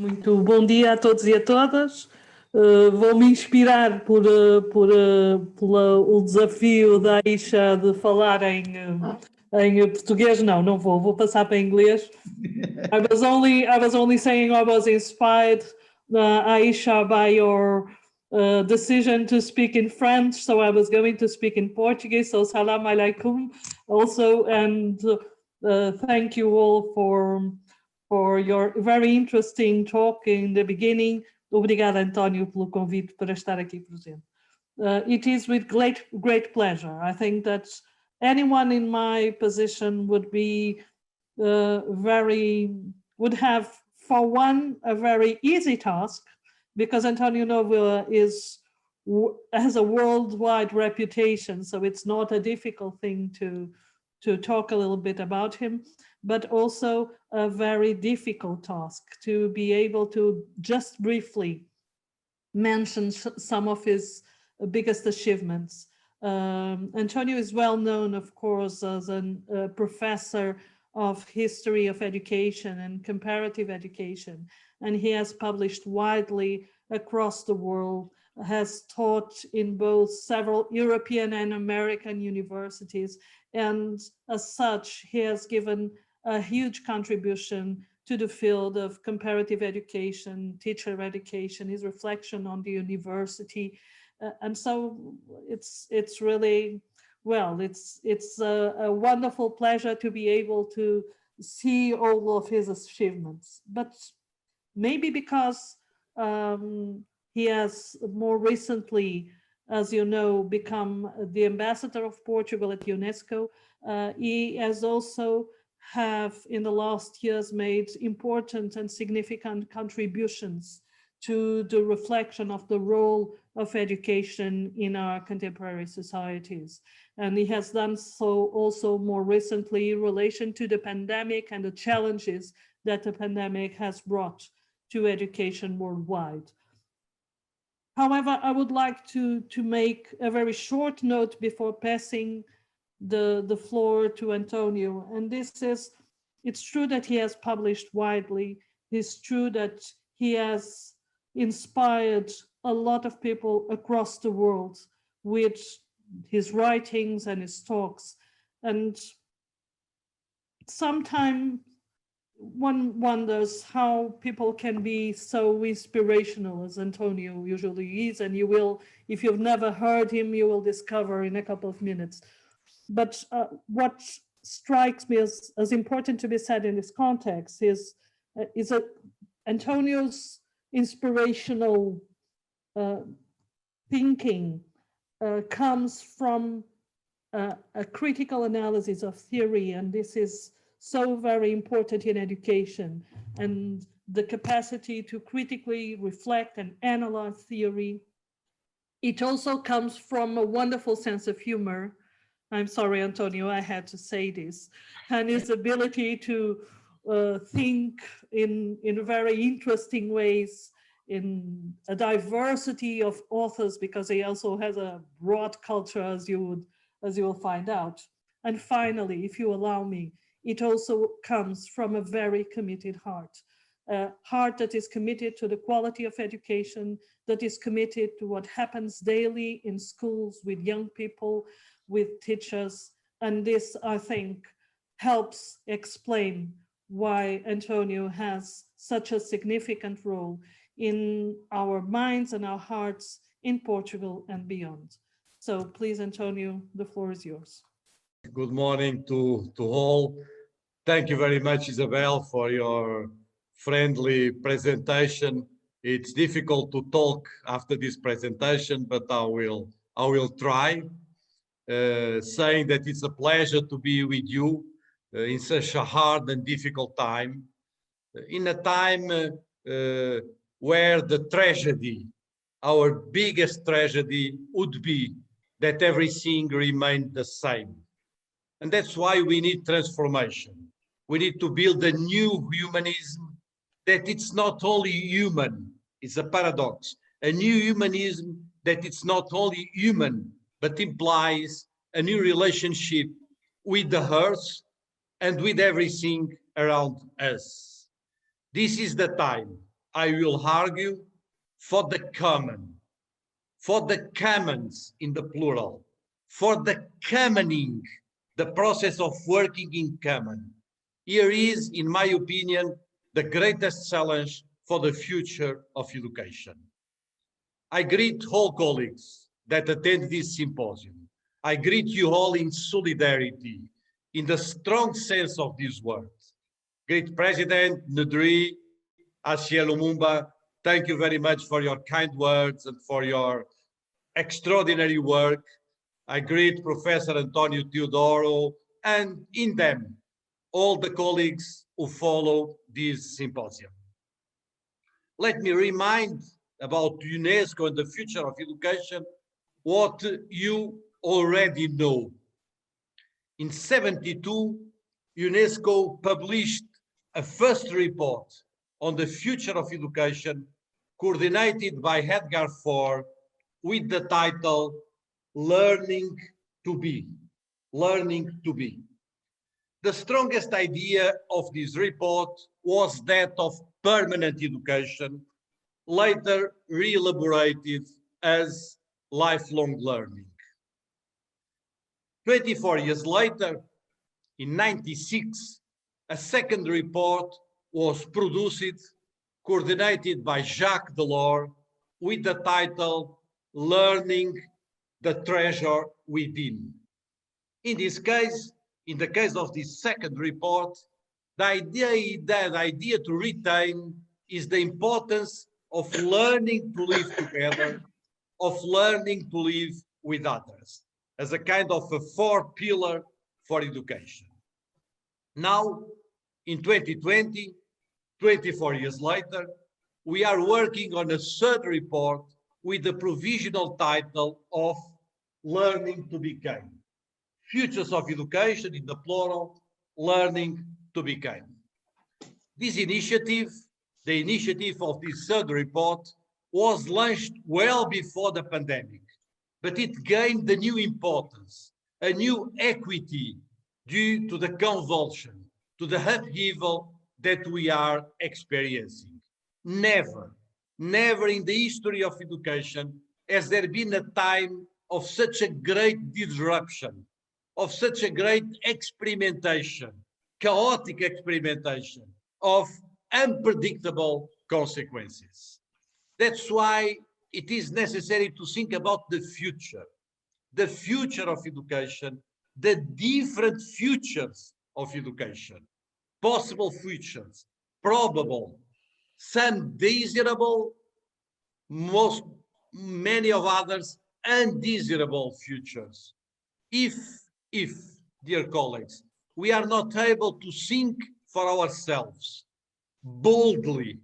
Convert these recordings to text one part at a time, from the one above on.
Muito bom dia a todos e a todas. Vou-me inspirar pelo desafio da Aisha de falar em português. Não vou passar para inglês. I was only saying I was inspired, Aisha, by your decision to speak in French, so I was going to speak in Portuguese. So salam alaikum also, and thank you all for your very interesting talk in the beginning. Obrigada, António, pelo convite para estar aqui presente. It is with great pleasure. I think that anyone in my position would be would have, for one, a very easy task, because António Nóvoa has a worldwide reputation, so it's not a difficult thing to talk a little bit about him, but also a very difficult task to be able to just briefly mention some of his biggest achievements. António is well known, of course, as a professor of history of education and comparative education, and he has published widely across the world, has taught in both several European and American universities, and as such, he has given a huge contribution to the field of comparative education, teacher education, his reflection on the university. And so it's really, well, it's a wonderful pleasure to be able to see all of his achievements. But maybe because he has more recently, as you know, become the ambassador of Portugal at UNESCO, he has also in the last years made important and significant contributions to the reflection of the role of education in our contemporary societies. And he has done so also more recently in relation to the pandemic and the challenges that the pandemic has brought to education worldwide. However, I would like to make a very short note before passing the floor to António. And this is, it's true that he has published widely. It's true that he has inspired a lot of people across the world with his writings and his talks. And sometimes one wonders how people can be so inspirational as António usually is, and you will, if you've never heard him, you will discover in a couple of minutes. But what strikes me as important to be said in this context is António's inspirational thinking comes from a critical analysis of theory, and this is so very important in education, and the capacity to critically reflect and analyze theory. It also comes from a wonderful sense of humor. I'm sorry, António, I had to say this, and his ability to think in very interesting ways, in a diversity of authors, because he also has a broad culture, as you will find out. And finally, if you allow me, it also comes from a very committed heart, a heart that is committed to the quality of education, that is committed to what happens daily in schools with young people, with teachers. And this, I think, helps explain why António has such a significant role in our minds and our hearts in Portugal and beyond. So please, António, the floor is yours. Good morning to all. Thank you very much, Isabel, for your friendly presentation. It's difficult to talk after this presentation, but I will try. Saying that it's a pleasure to be with you in such a hard and difficult time, in a time where the tragedy, our biggest tragedy, would be that everything remained the same. And that's why we need transformation. We need to build a new humanism that it's not only human, it's a paradox, a new humanism that it's not only human, but implies a new relationship with the earth and with everything around us. This is the time. I will argue for the common, for the commons in the plural, for the commoning, the process of working in common. Here is, in my opinion, the greatest challenge for the future of education. I greet all colleagues that attend this symposium. I greet you all in solidarity, in the strong sense of these words. Great President Ndri Asiel Lumumba, thank you very much for your kind words and for your extraordinary work. I greet Professor António Teodoro and in them, all the colleagues who follow this symposium. Let me remind about UNESCO and the future of education what you already know. In 1972, UNESCO published a first report on the future of education coordinated by Edgar Faure with the title Learning to Be. Learning to Be. The strongest idea of this report was that of permanent education, later re-elaborated as lifelong learning. 24 years later, in 1996, a second report was produced, coordinated by Jacques Delors, with the title Learning the Treasure Within. In this case, in the case of this second report, the idea to retain is the importance of learning to live together, of learning to live with others, as a kind of a fourth pillar for education. Now, in 2020, 24 years later, we are working on a third report with the provisional title of Learning to Become. Futures of Education, in the plural, Learning to Become. This initiative, the initiative of this third report, was launched well before the pandemic, but it gained a new importance, a new equity due to the convulsion, to the upheaval that we are experiencing. Never, never in the history of education has there been a time of such a great disruption, of such a great experimentation, chaotic experimentation, of unpredictable consequences. That's why it is necessary to think about the future of education, the different futures of education, possible futures, probable, some desirable, many of others undesirable futures. If, dear colleagues, we are not able to think for ourselves, boldly,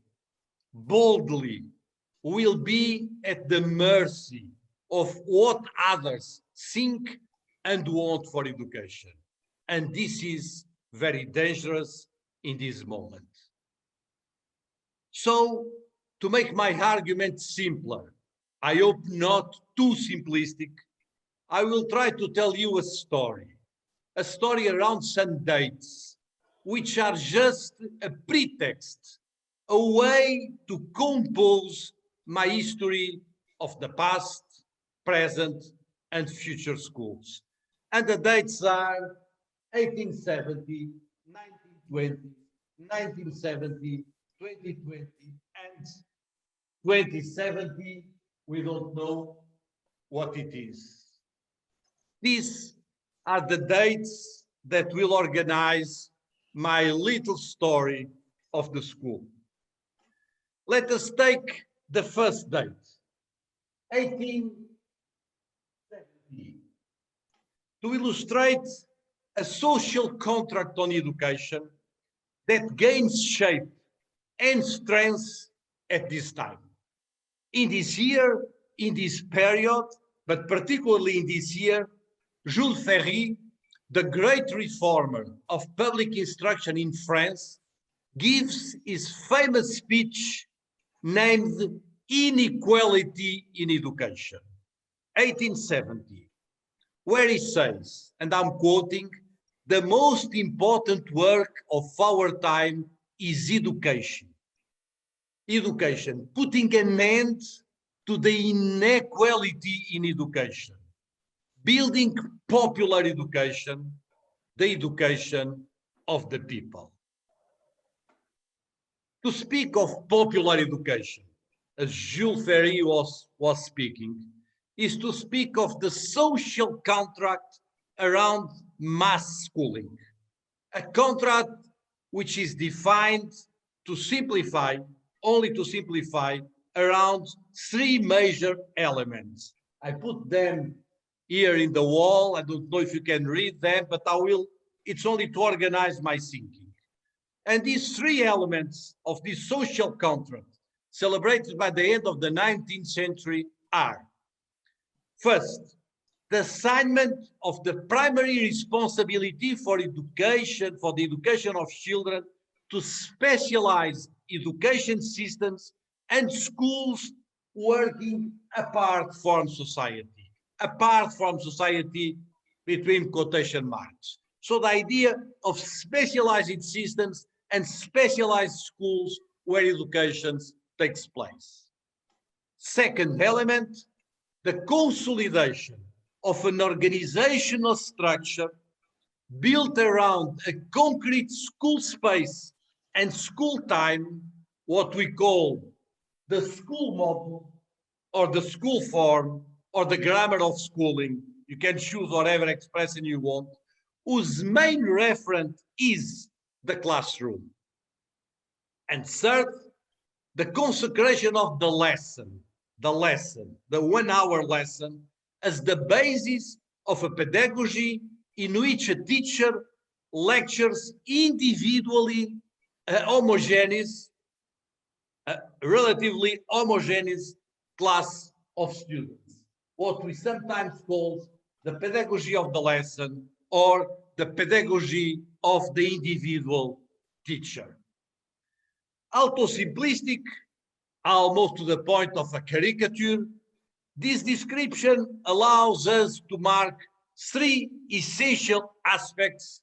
we'll be at the mercy of what others think and want for education. And this is very dangerous in this moment. So, to make my argument simpler, I hope not too simplistic, I will try to tell you a story around some dates, which are just a pretext, a way to compose my history of the past, present, and future schools. And the dates are 1870, 1920, 1970, 2020, and 2070, we don't know what it is. These are the dates that will organize my little story of the school. Let us take the first date, 1870, to illustrate a social contract on education that gains shape and strength at this time. In this year, in this period, but particularly in this year, Jules Ferry, the great reformer of public instruction in France, gives his famous speech named Inequality in Education, 1870, where he says, and I'm quoting, "The most important work of our time is education. education, putting an end to the inequality in education, building popular education, the education of the people. To speak of popular education, as Jules Ferry was speaking, is to speak of the social contract around mass schooling, a contract which is defined to simplify, only to simplify, around three major elements. I put them here in the wall. I don't know if you can read them, but I will. It's only to organize my thinking. And these three elements of this social contract, celebrated by the end of the 19th century, are: first, the assignment of the primary responsibility for education, for the education of children, to specialized education systems and schools working apart from society between quotation marks. So the idea of specialized systems and specialized schools where education takes place. Second element, the consolidation of an organizational structure built around a concrete school space and school time, what we call the school model or the school form or the grammar of schooling. You can choose whatever expression you want, whose main reference is the classroom. And third, the consecration of the lesson, the 1-hour lesson, as the basis of a pedagogy in which a teacher lectures individually relatively homogeneous class of students, what we sometimes call the pedagogy of the lesson or the pedagogy of the individual teacher. Auto-simplistic, almost to the point of a caricature, this description allows us to mark three essential aspects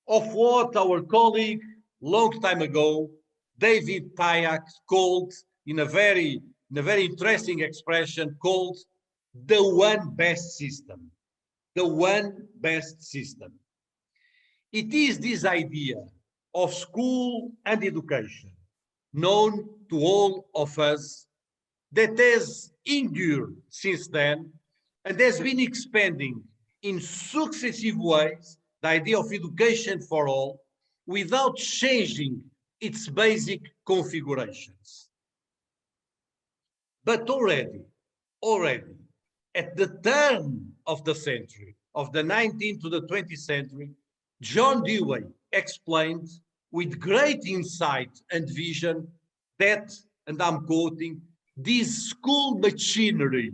of what our colleague long time ago, David Payak, called in a very interesting expression, called the one best system. The one best system. It is this idea of school and education, known to all of us, that has endured since then and has been expanding in successive ways the idea of education for all without changing its basic configurations. But already, at the turn of the century, of the 19th to the 20th century, John Dewey explained with great insight and vision that, and I'm quoting, this school machinery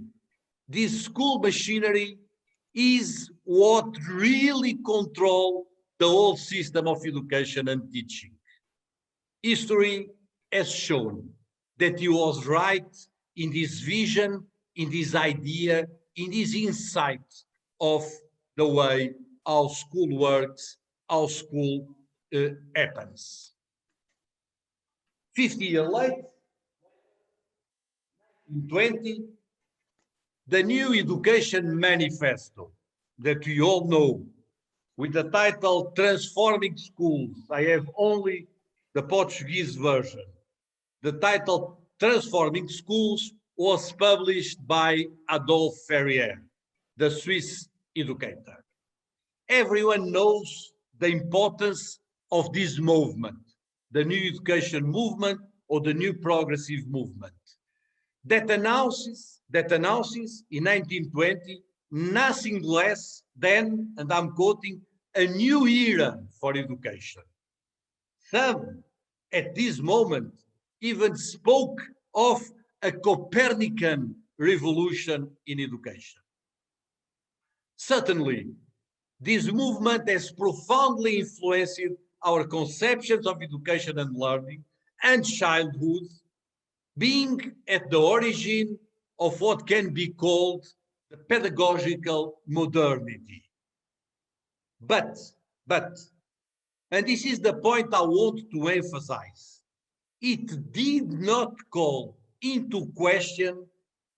is what really controls the whole system of education and teaching. History has shown that he was right in this vision, in this idea, in this insight of the way our school works, our school happens. 50 years later, in 20, the new Education Manifesto that we all know, with the title Transforming Schools. I have only the Portuguese version. The title Transforming Schools was published by Adolphe Ferrier, the Swiss educator. Everyone knows the importance of this movement, the new education movement or the new progressive movement, that announces in 1920 nothing less than, and I'm quoting, a new era for education. Some at this moment even spoke of a Copernican revolution in education. Certainly, this movement has profoundly influenced our conceptions of education and learning and childhood, being at the origin of what can be called the pedagogical modernity. But, and this is the point I want to emphasize, it did not call into question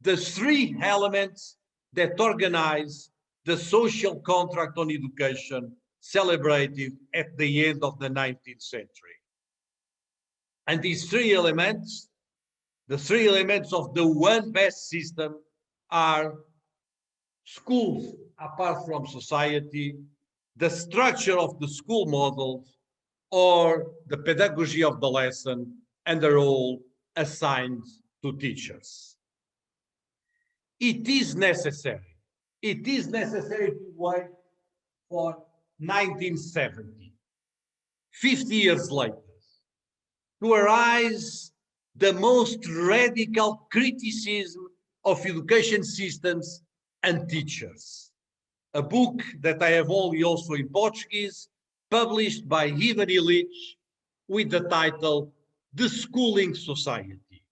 the three elements that organize the social contract on education celebrated at the end of the 19th century. And these three elements, the three elements of the one best system, are schools apart from society, the structure of the school models, or the pedagogy of the lesson and the role assigned to teachers. It is necessary to wait for 1970, 50 years later, to arise the most radical criticism of education systems and teachers. A book that I have only also in Portuguese, published by Ivan Illich, with the title The Schooling Society.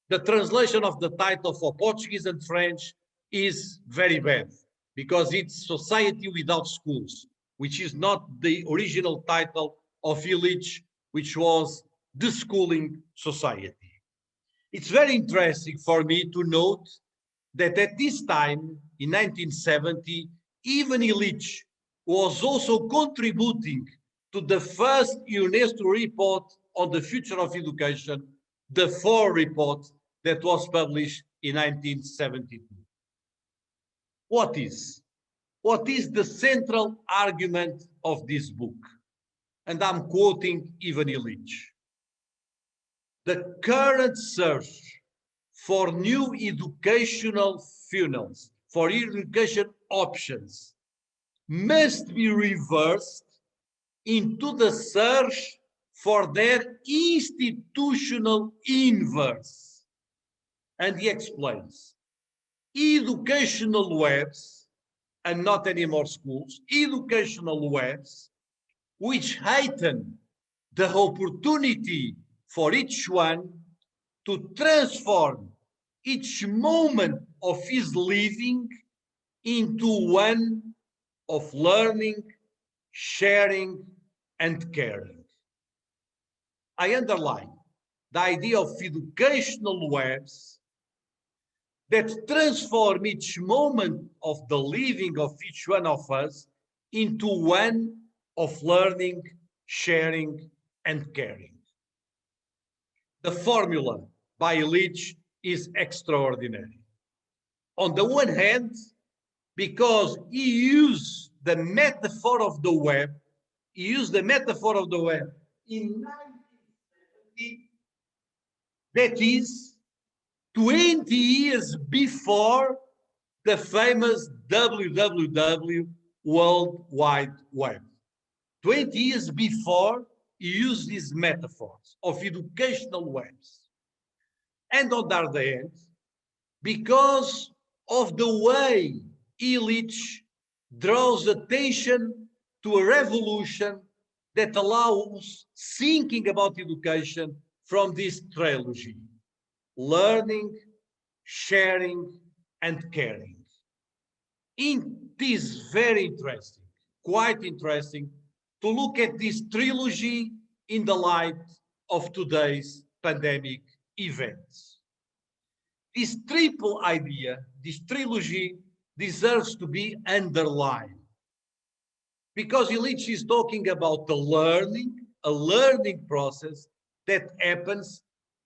The translation of the title for Portuguese and French is very bad, because it's Society Without Schools, which is not the original title of Illich, which was The Schooling Society. It's very interesting for me to note that at this time, in 1970, even Illich was also contributing to the first UNESCO report on the future of education, the FOR report that was published in 1972. What is the central argument of this book? And I'm quoting Ivan Illich. The current search for new educational funnels, for education options, must be reversed into the search for their institutional inverse. And he explains, educational webs, and not anymore schools, educational webs, which heighten the opportunity for each one to transform each moment of his living into one of learning, sharing, and caring. I underline the idea of educational webs that transform each moment of the living of each one of us into one of learning, sharing, and caring. The formula by Illich is extraordinary. On the one hand, because he used the metaphor of the web, in 1970, that is 20 years before the famous WWW, World Wide Web. 20 years before, he used these metaphors of educational webs. And on the other hand, because of the way Illich draws attention to a revolution that allows thinking about education from this trilogy: learning, sharing, and caring. It is very interesting, quite interesting, to look at this trilogy in the light of today's pandemic events. This triple idea, this trilogy, deserves to be underlined, because Illich is talking about a learning process that happens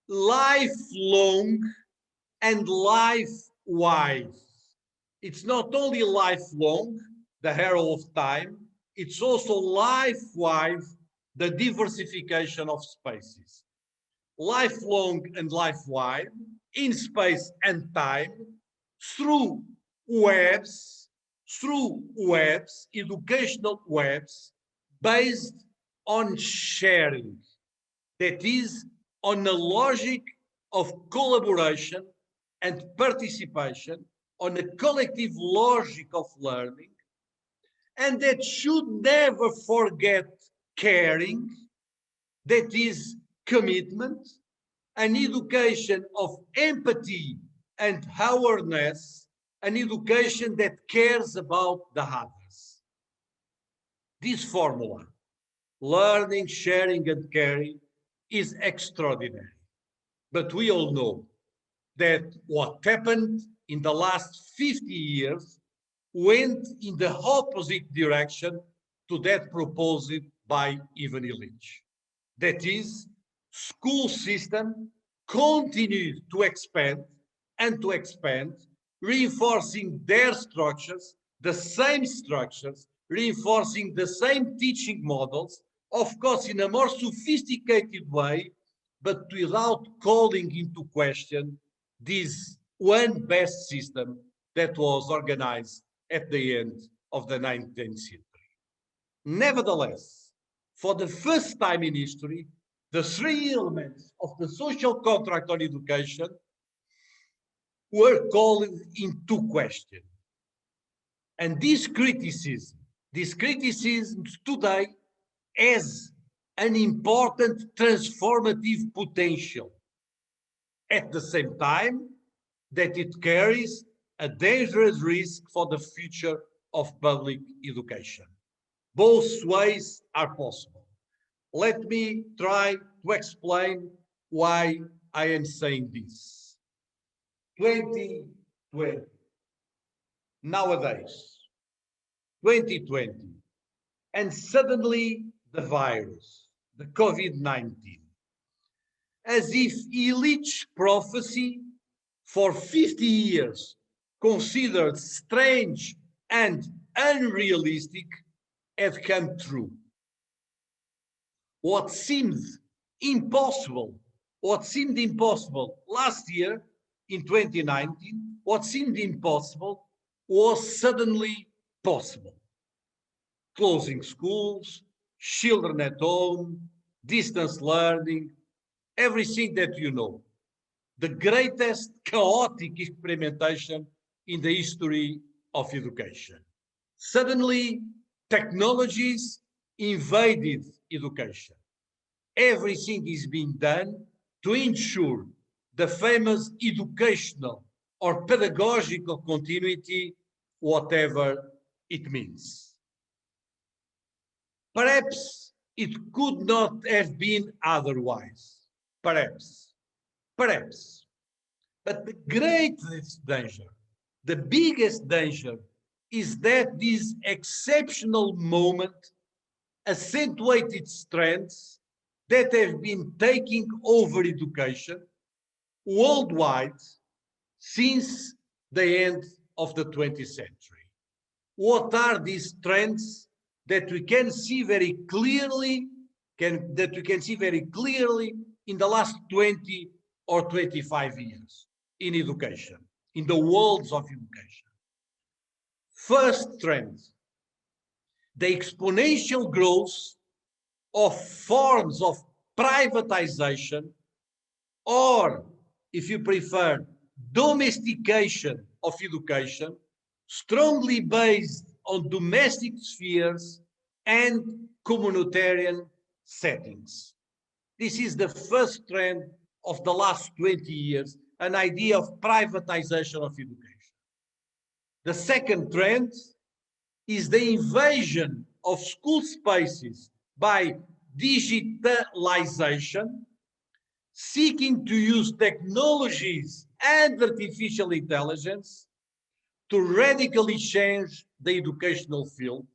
lifelong and life-wide. It's not only lifelong, the arrow of time, it's also life-wide, the diversification of spaces. Lifelong and life-wide, in space and time, through webs, educational webs, based on sharing. That is, on a logic of collaboration and participation, on a collective logic of learning, and that should never forget caring, that is, commitment, an education of empathy and awareness, an education that cares about the others. This formula, learning, sharing, and caring, is extraordinary. But we all know that what happened in the last 50 years went in the opposite direction to that proposed by Ivan Illich. That is, school system continued to expand and to expand, reinforcing their structures, the same structures, reinforcing the same teaching models, of course, in a more sophisticated way, but without calling into question this one best system that was organized at the end of the 19th century. Nevertheless, for the first time in history, the three elements of the social contract on education were called into question. And this criticism today has an important transformative potential. At the same time, that it carries a dangerous risk for the future of public education. Both ways are possible. Let me try to explain why I am saying this. 2020, nowadays, 2020, and suddenly the virus, the COVID-19, as if Illich's prophecy for 50 years considered strange and unrealistic had come true. What seemed impossible last year in 2019, what seemed impossible was suddenly possible. Closing schools, children at home, distance learning, everything that you know. The greatest chaotic experimentation in the history of education. Suddenly, technologies invaded education. Everything is being done to ensure the famous educational or pedagogical continuity, whatever it means. Perhaps it could not have been otherwise. Perhaps. But the greatest danger, the biggest danger, is that this exceptional moment accentuated trends that have been taking over education worldwide since the end of the 20th century. What are these trends that we can see very clearly, in the last 20 or 25 years in education, in the worlds of education? First trend, the exponential growth of forms of privatization, or, if you prefer, domestication of education, strongly based on domestic spheres and communitarian settings. This is the first trend of the last 20 years, an idea of privatization of education. The second trend is the invasion of school spaces by digitalization, seeking to use technologies and artificial intelligence to radically change the educational field,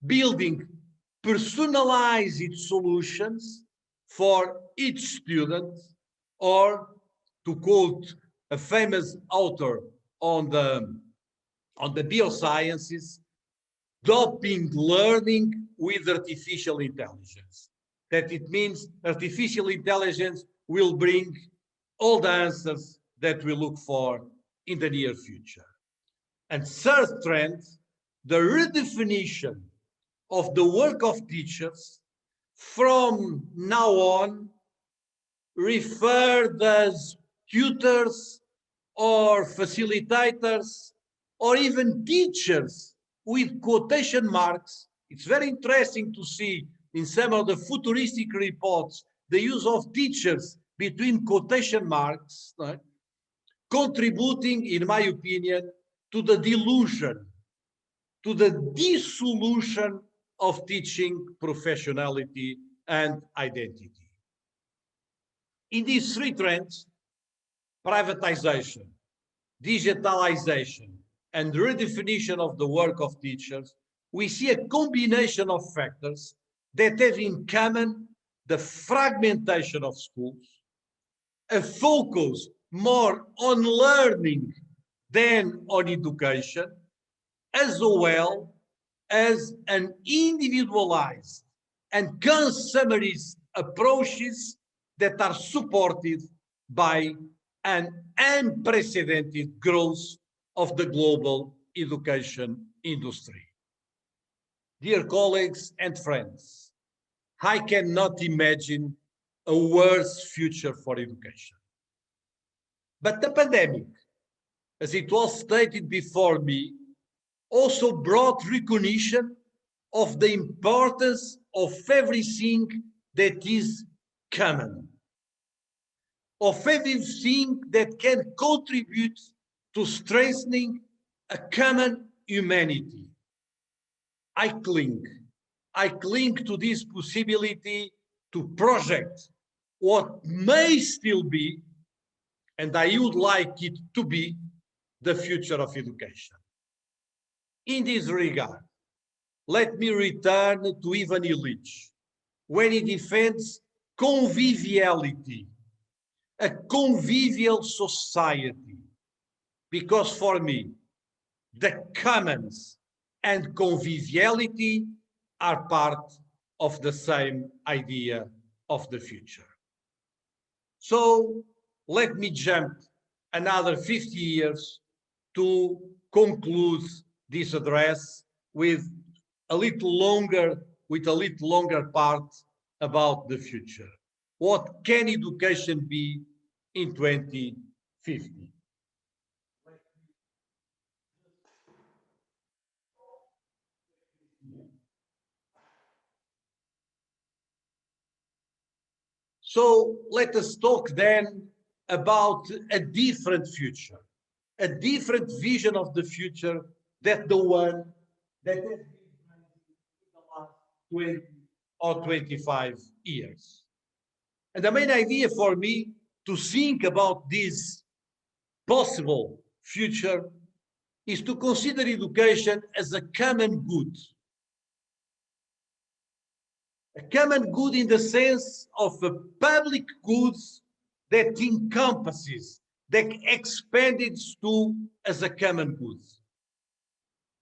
building personalized solutions for each student, or, to quote a famous author on the biosciences, doping learning with artificial intelligence. That it means artificial intelligence will bring all the answers that we look for in the near future. And third trend, the redefinition of the work of teachers, from now on referred as tutors or facilitators or even teachers with quotation marks. It's very interesting to see in some of the futuristic reports the use of teachers between quotation marks, right? Contributing, in my opinion, to the delusion, to the dissolution of teaching professionality and identity. In these three trends, privatization, digitalization, and redefinition of the work of teachers, we see a combination of factors that have in common the fragmentation of schools, a focus more on learning than on education, as well as an individualized and consumerist approaches that are supported by an unprecedented growth of the global education industry. Dear colleagues and friends, I cannot imagine a worse future for education. But the pandemic, as it was stated before me, also brought recognition of the importance of everything that is common, of everything that can contribute to strengthening a common humanity. I cling to this possibility to project what may still be, and I would like it to be, the future of education. In this regard, let me return to Ivan Illich when he defends conviviality, a convivial society, because for me, the commons and conviviality are part of the same idea of the future. So let me jump another 50 years to conclude this address with a little longer part about the future. What can education be in 2050? So let us talk then about a different future, a different vision of the future than the one that has been in the last 20 or 25 years. And the main idea for me to think about this possible future is to consider education as a common good. A common good in the sense of a public good that encompasses, that expands to as a common good.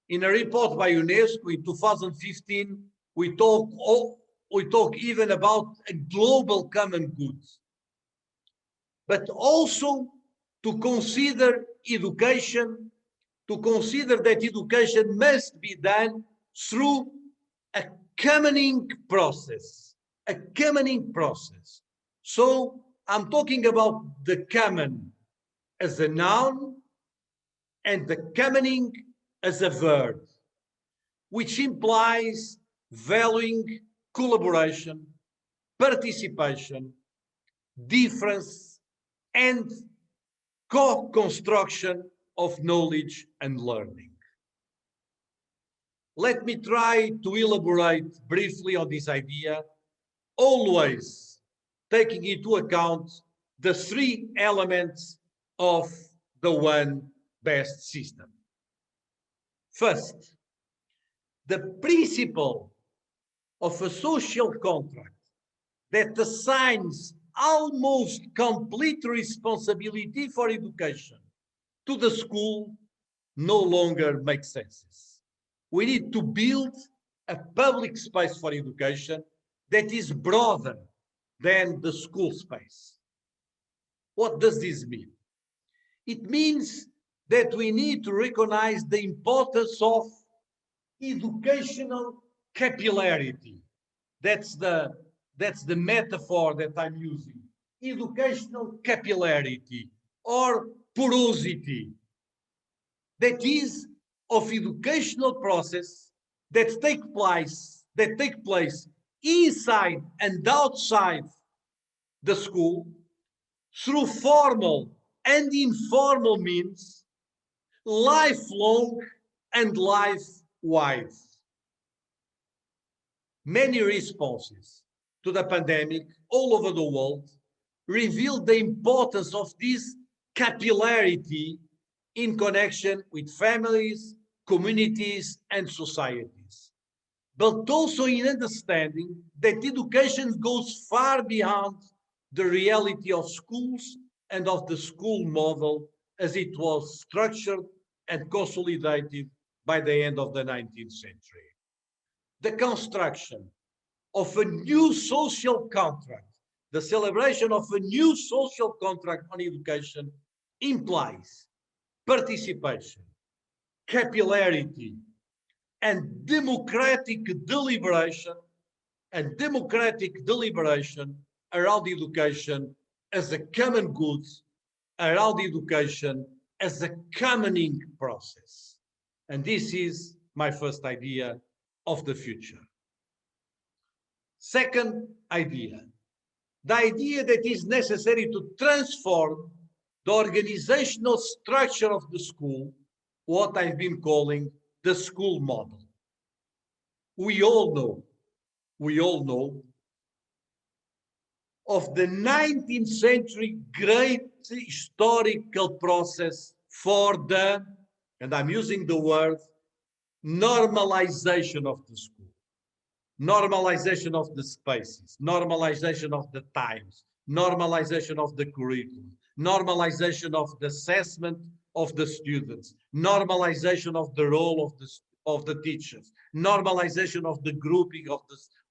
In a report by Unesco in 2015, we talk even about a global common good, but also to consider education, to consider that education must be done through a commoning process, a commoning process. So I'm talking about the common as a noun and the commoning as a verb, which implies valuing collaboration, participation, difference, and co-construction of knowledge and learning. Let me try to elaborate briefly on this idea, always taking into account the three elements of the one best system. First, the principle of a social contract that assigns almost complete responsibility for education to the school no longer makes sense. We need to build a public space for education that is broader than the school space. What does this mean? It means that we need to recognize the importance of educational capillarity. That's the metaphor that I'm using. Educational capillarity or porosity. That is of educational process that take place inside and outside the school through formal and informal means, lifelong and life-wide. Many responses to the pandemic all over the world revealed the importance of this capillarity in connection with families, communities, and societies, but also in understanding that education goes far beyond the reality of schools and of the school model as it was structured and consolidated by the end of the 19th century. The construction of a new social contract, the celebration of a new social contract on education implies participation, capillarity, and democratic deliberation around education as a common good, around education as a commoning process. And this is my first idea of the future. Second idea, the idea that is necessary to transform the organizational structure of the school, what I've been calling the school model. We all know of the 19th century great historical process for the, and I'm using the word, normalization of the school, normalization of the spaces, normalization of the times, normalization of the curriculum, normalization of the assessment of the students, normalization of the role of the teachers, normalization of the grouping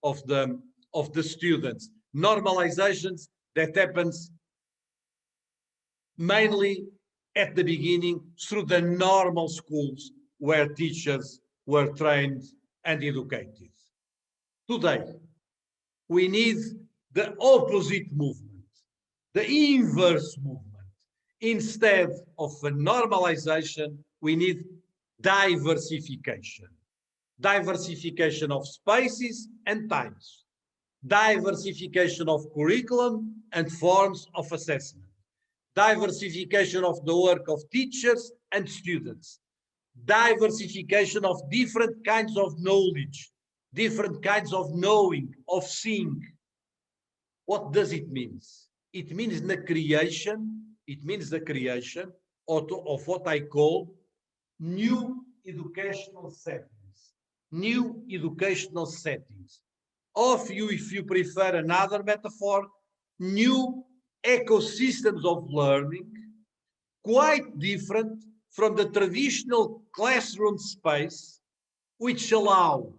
of the students, normalizations that happens mainly at the beginning through the normal schools where teachers were trained and educated. Today, we need the opposite movement, the inverse movement. Instead of a normalization, we need diversification. Diversification of spaces and times. Diversification of curriculum and forms of assessment. Diversification of the work of teachers and students. Diversification of different kinds of knowledge, different kinds of knowing, of seeing. What does it mean? It means the creation of what I call new educational settings. New educational settings. Of you, if you prefer another metaphor, new ecosystems of learning, quite different from the traditional classroom space, which allow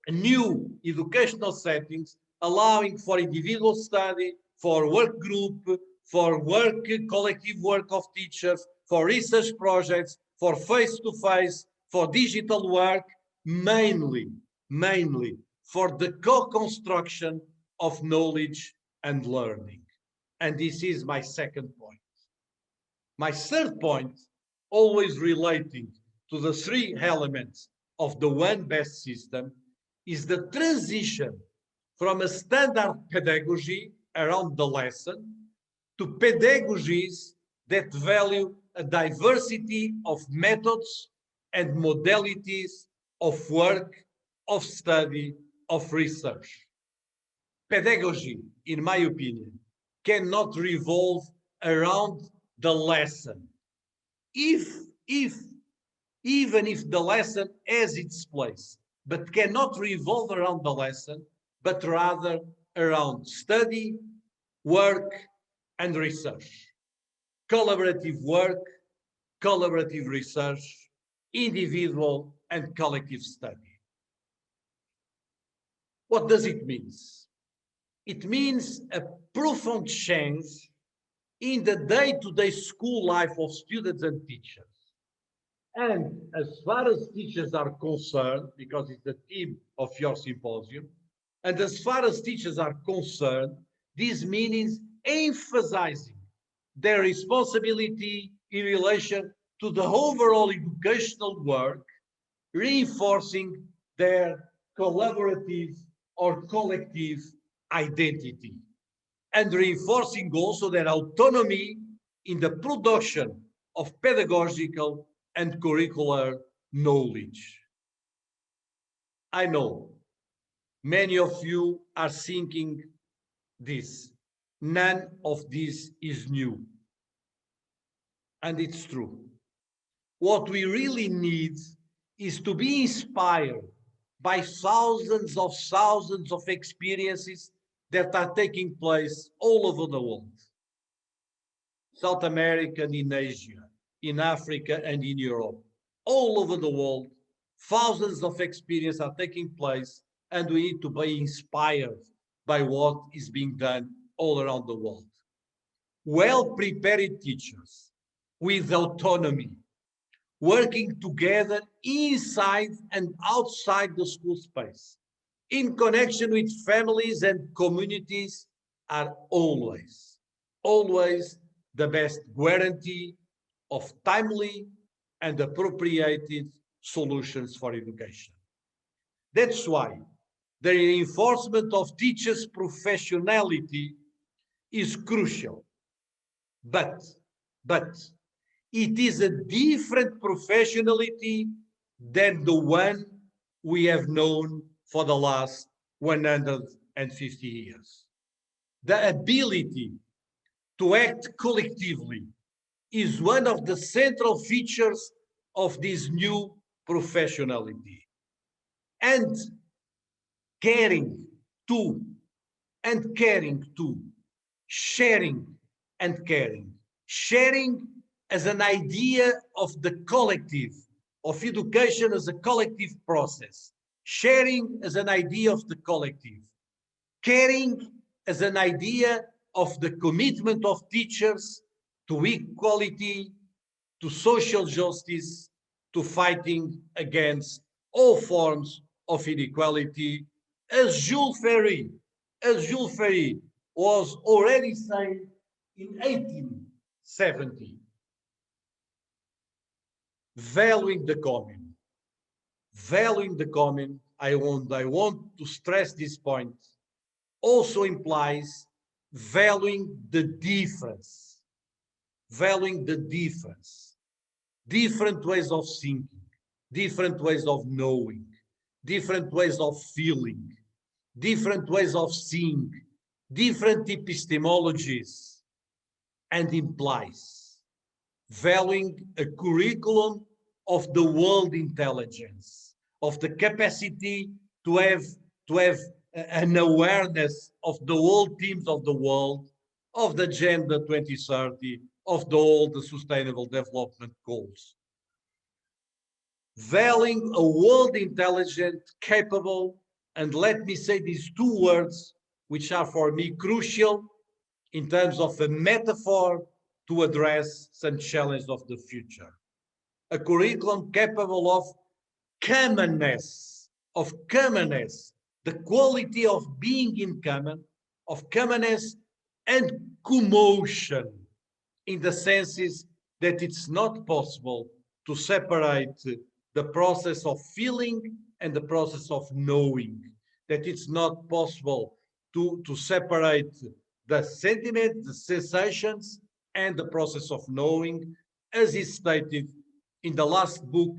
new educational settings, allowing for individual study, for work group, for work, collective work of teachers, for research projects, for face-to-face, for digital work, mainly for the co-construction of knowledge and learning. And this is my second point. My third point, always relating to the three elements of the one best system, is the transition from a standard pedagogy around the lesson to pedagogies that value a diversity of methods and modalities of work, of study, of research. Pedagogy, in my opinion, cannot revolve around the lesson. Even if the lesson has its place, but cannot revolve around the lesson, but rather around study, work, and research. Collaborative work, collaborative research, individual and collective study. What does it mean? It means a profound change in the day-to-day school life of students and teachers. And as far as teachers are concerned, because it's the theme of your symposium, and as far as teachers are concerned, this means emphasizing their responsibility in relation to the overall educational work, reinforcing their collaborative or collective identity, and reinforcing also their autonomy in the production of pedagogical and curricular knowledge. I know many of you are thinking this. none of this is new. And it's true. What we really need is to be inspired by thousands of experiences that are taking place all over the world. South America and in Asia, in Africa and in Europe, all over the world, thousands of experiences are taking place, and we need to be inspired by what is being done all around the world. Well-prepared teachers with autonomy, working together inside and outside the school space, in connection with families and communities, are always the best guarantee of timely and appropriated solutions for education. That's why the reinforcement of teachers' professionality is crucial. But it is a different professionality than the one we have known for the last 150 years. The ability to act collectively is one of the central features of this new professionality. And caring too, sharing and caring. Sharing as an idea of the collective, of education as a collective process. Sharing as an idea of the collective. Caring as an idea of the commitment of teachers to equality, to social justice, to fighting against all forms of inequality, as Jules Ferry was already saying in 1870. Valuing the common, I want to stress this point, also implies valuing the difference. Different ways of thinking, different ways of knowing, different ways of feeling, different ways of seeing, different epistemologies, and implies valuing a curriculum of the world intelligence, of the capacity to have an awareness of the whole themes of the world, of the Agenda 2030, of all the Sustainable Development Goals. Valuing a world intelligent, capable, and let me say these two words, which are for me crucial in terms of a metaphor to address some challenges of the future. A curriculum capable of commonness, the quality of being in common, of commonness and commotion, in the senses that it's not possible to separate the process of feeling and the process of knowing, that it's not possible to separate the sentiment, the sensations, and the process of knowing, as is stated in the last book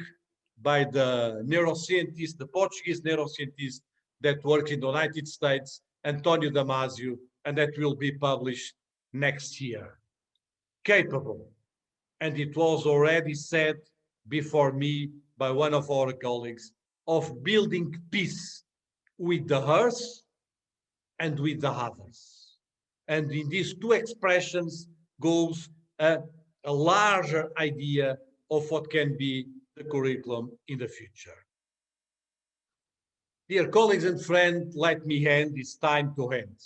by the neuroscientist, the Portuguese neuroscientist that works in the United States, António Damasio, and that will be published next year. Capable, and it was already said before me by one of our colleagues, of building peace with the earth and with the others. And in these two expressions goes a larger idea of what can be the curriculum in the future. Dear colleagues and friends, let me end, it's time to end.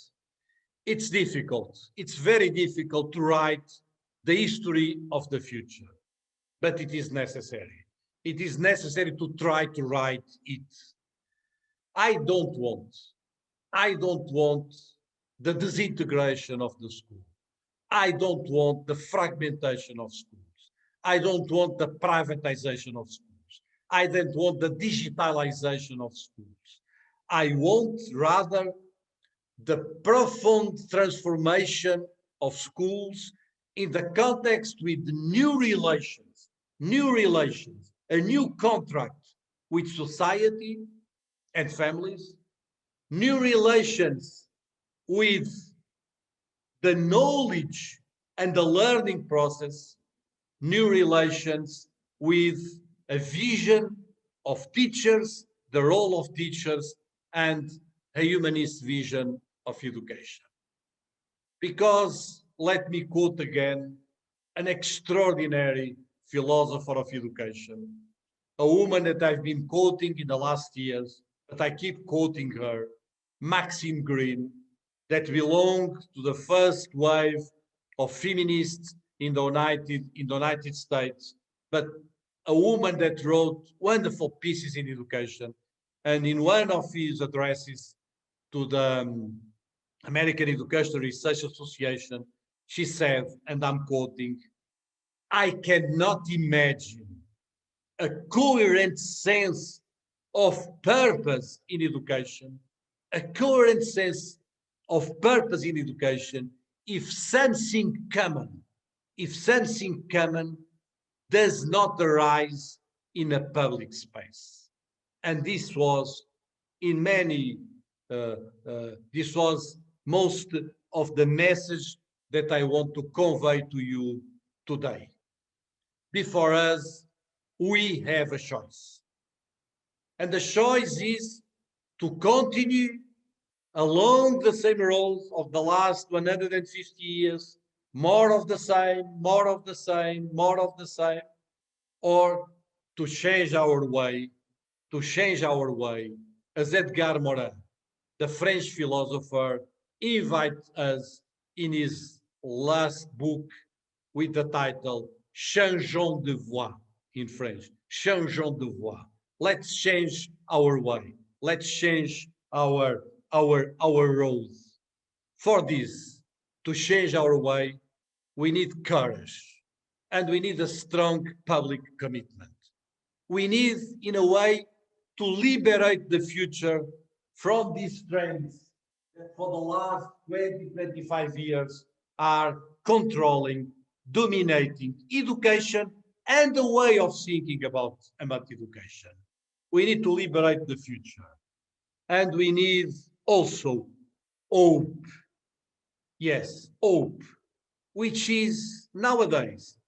It's difficult, it's very difficult to write the history of the future, but it is necessary. It is necessary to try to write it. I don't want the disintegration of the school. I don't want the fragmentation of schools. I don't want the privatization of schools. I don't want the digitalization of schools. I want rather the profound transformation of schools in the context with new relations, a new contract with society and families, new relations with the knowledge and the learning process, new relations with a vision of teachers, the role of teachers, and a humanist vision of education. Because, let me quote again, an extraordinary philosopher of education, a woman that I've been quoting in the last years, but I keep quoting her, Maxine Green, that belonged to the first wave of feminists in the United States, but a woman that wrote wonderful pieces in education. And in one of his addresses to the American Educational Research Association, she said, and I'm quoting, "I cannot imagine a coherent sense of purpose in education, a coherent sense of purpose in education if something common does not arise in a public space." And this was in many, this was most of the message that I want to convey to you today. Before us, we have a choice. And the choice is to continue along the same road of the last 150 years, more of the same, more of the same, more of the same, or to change our way, as Edgar Morin, the French philosopher, invites us in his last book with the title Changeons de voie in French. Changeons de voie. Let's change our way. Let's change our roads. For this, to change our way, we need courage and we need a strong public commitment. We need, in a way, to liberate the future from these trends that for the last 20, 25 years are controlling, dominating education and the way of thinking about education. We need to liberate the future. And we need also hope. Yes, hope, which is nowadays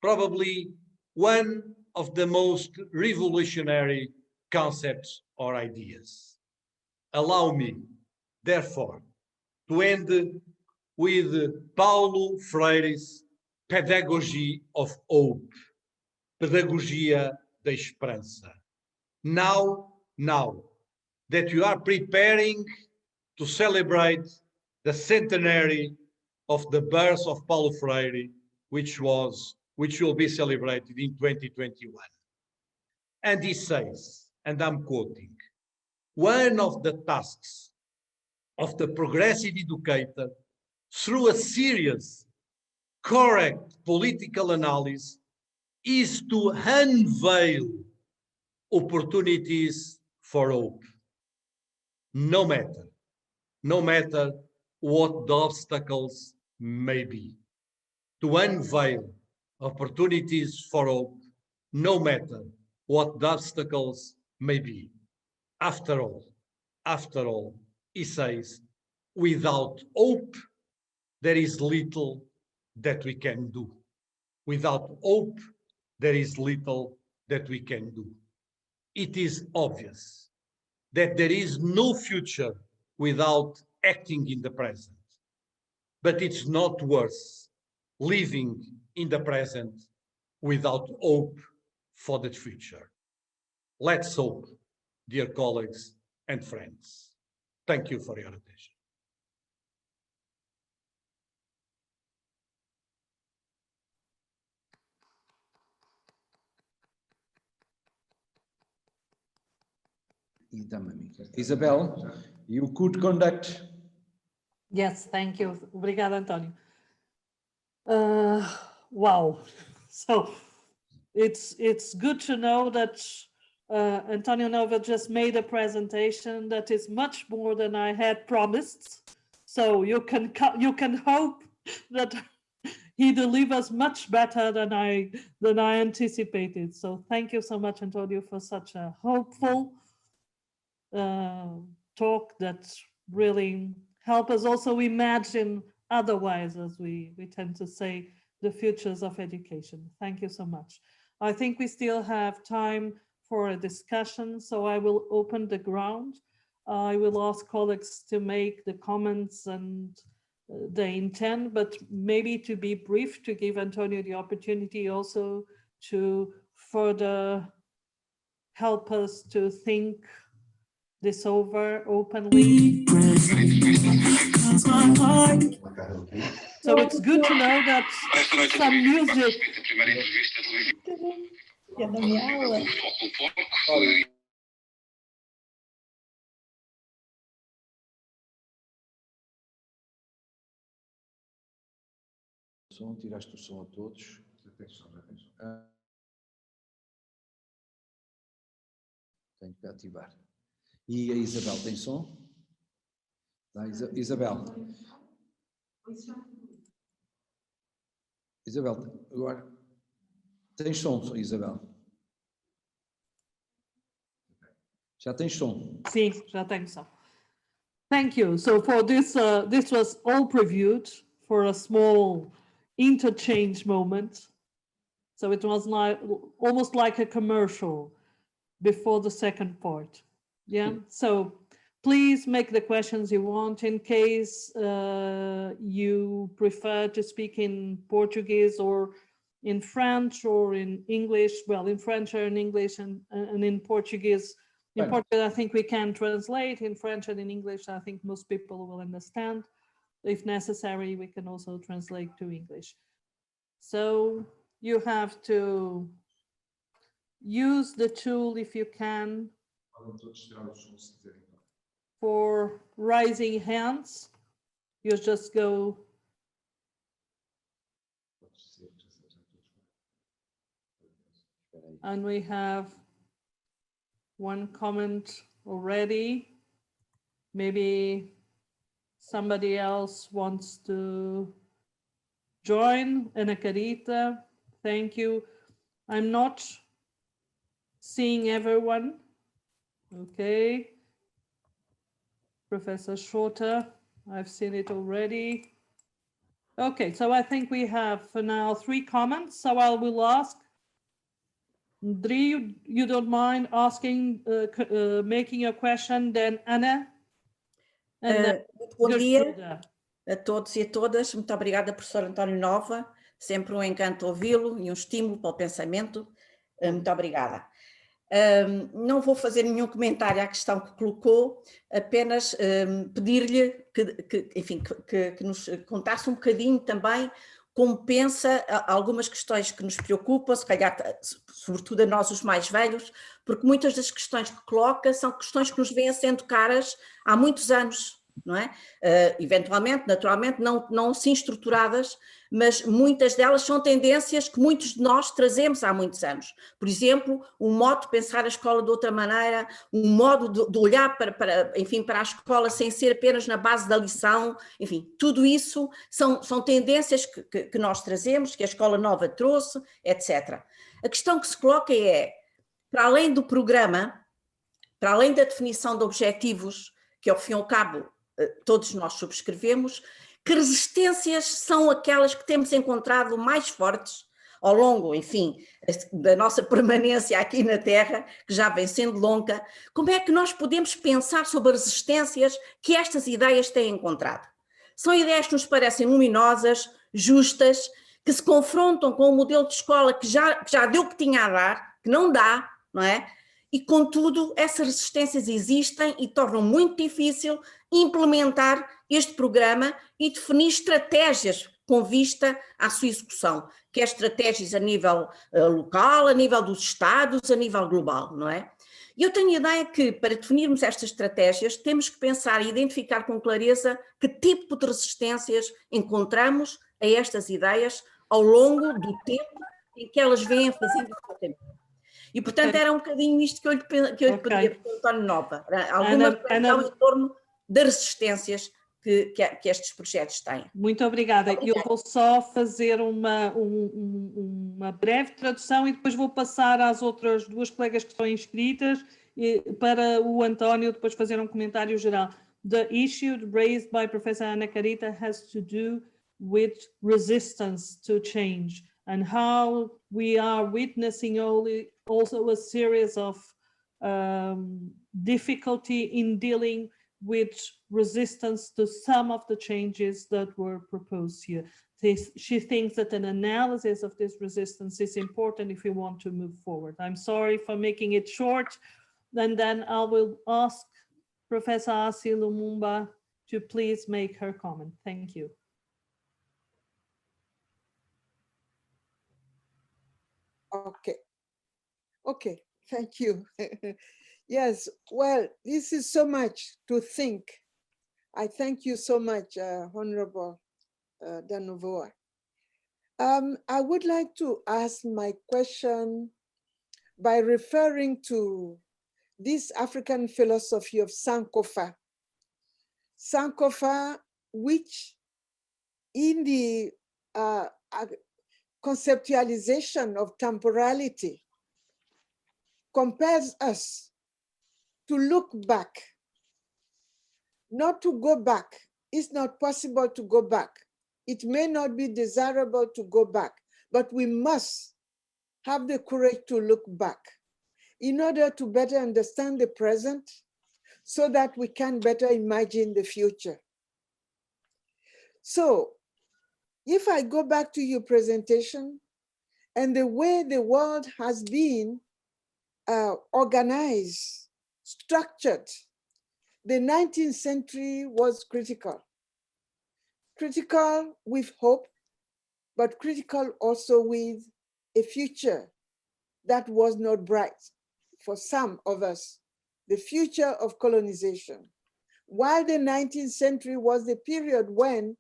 probably one of the most revolutionary concepts or ideas. Allow me, therefore, to end with Paulo Freire's Pedagogy of Hope, Pedagogia da Esperança. Now that you are preparing to celebrate the centenary of the birth of Paulo Freire, which will be celebrated in 2021. And he says, and I'm quoting, "One of the tasks of the progressive educator through a serious, correct political analysis is to unveil opportunities for hope, no matter what the obstacles may be. To unveil opportunities for hope, no matter what the obstacles may be. After all, he says, without hope, there is little that we can do. Without hope, there is little that we can do. It is obvious that there is no future without acting in the present. But it's not worth living in the present without hope for the future. Let's hope, dear colleagues and friends. Thank you for your attention. Isabel, you could conduct. Yes, thank you. Obrigada, António. Wow. So it's good to know that António Nóvoa just made a presentation that is much more than I had promised. So you can hope that he delivers much better than I anticipated. So thank you so much, António, for such a hopeful talk that really help us also imagine otherwise, as we tend to say, the futures of education. Thank you so much. I think we still have time for a discussion, so I will open the ground. I will ask colleagues to make the comments and they intend, but maybe to be brief, to give António the opportunity also to further help us to think this over openly. So it's good to know that some music. Som, tiraste o som a todos. Tenho que ativar. E a Isabel tem som? Tá, Isabel. Isabel, agora tens som, Isabel? Já tens som? Sim, já tenho som. Thank you. So for this, this was all previewed for a small interchange moment. So it was like almost like a commercial before the second part. Yeah. So please make the questions you want. In case you prefer to speak in Portuguese or in French or in English, well, in French or in English and in Portuguese. In Portuguese, I think we can translate. In French and in English, I think most people will understand. If necessary, we can also translate to English. So you have to use the tool if you can for raising hands. You just go. And we have one comment already. Maybe somebody else wants to join. Ana Carita, thank you. I'm not seeing everyone. Okay. Professor Shorter, I've seen it already. Okay, so I think we have for now 3 comments. So I will ask, Dri, you don't mind asking, making a question, then Ana? Muito bom dia a todos e a todas. Muito obrigada, professor António Nóvoa. Sempre um encanto ouvi-lo e um estímulo para o pensamento. Muito obrigada. Não vou fazer nenhum comentário à questão que colocou, apenas pedir-lhe que nos contasse um bocadinho também como pensa algumas questões que nos preocupam, se calhar sobretudo a nós os mais velhos, porque muitas das questões que coloca são questões que nos vêm sendo caras há muitos anos, não é? Eventualmente, naturalmente, não assim estruturadas, mas muitas delas são tendências que muitos de nós trazemos há muitos anos. Por exemplo, um modo de pensar a escola de outra maneira, um modo de olhar para a escola sem ser apenas na base da lição, enfim, tudo isso são tendências que nós trazemos, que a escola nova trouxe, etc. A questão que se coloca é, para além do programa, para além da definição de objetivos, que ao fim e ao cabo todos nós subscrevemos, que resistências são aquelas que temos encontrado mais fortes ao longo, enfim, da nossa permanência aqui na Terra, que já vem sendo longa. Como é que nós podemos pensar sobre as resistências que estas ideias têm encontrado? São ideias que nos parecem luminosas, justas, que se confrontam com o modelo de escola que já deu o que tinha a dar, que não dá, não é? E, contudo, essas resistências existem e tornam muito difícil implementar este programa e definir estratégias com vista à sua execução, quer estratégias a nível local, a nível dos Estados, a nível global, não é? E eu tenho a ideia que, para definirmos estas estratégias, temos que pensar e identificar com clareza que tipo de resistências encontramos a estas ideias ao longo do tempo em que elas vêm fazendo o seu caminho. E, portanto, era um bocadinho isto que eu lhe pedia, Professor António Nóvoa, alguma reflexão em torno das resistências que estes projetos têm. Muito obrigada. Eu vou só fazer uma breve tradução e depois vou passar às outras 2 colegas que estão inscritas para o António depois fazer um comentário geral. the issue raised by Professor Ana Carita has to do with resistance to change and how we are witnessing also a series of difficulty in dealing with resistance to some of the changes that were proposed here. She thinks that an analysis of this resistance is important if we want to move forward. I'm sorry for making it short, and then I will ask Professor Asi Lumumba to please make her comment. Thank you. Okay, thank you. Yes, well, this is so much to think. I thank you so much, Honorable Nóvoa. I would like to ask my question by referring to this African philosophy of Sankofa. Sankofa, which in the conceptualization of temporality compels us to look back, not to go back. It's not possible to go back. It may not be desirable to go back, but we must have the courage to look back in order to better understand the present so that we can better imagine the future. So if I go back to your presentation and the way the world has been organized, structured, the 19th century was critical. Critical with hope, but critical also with a future that was not bright for some of us, the future of colonization. While the 19th century was the period when,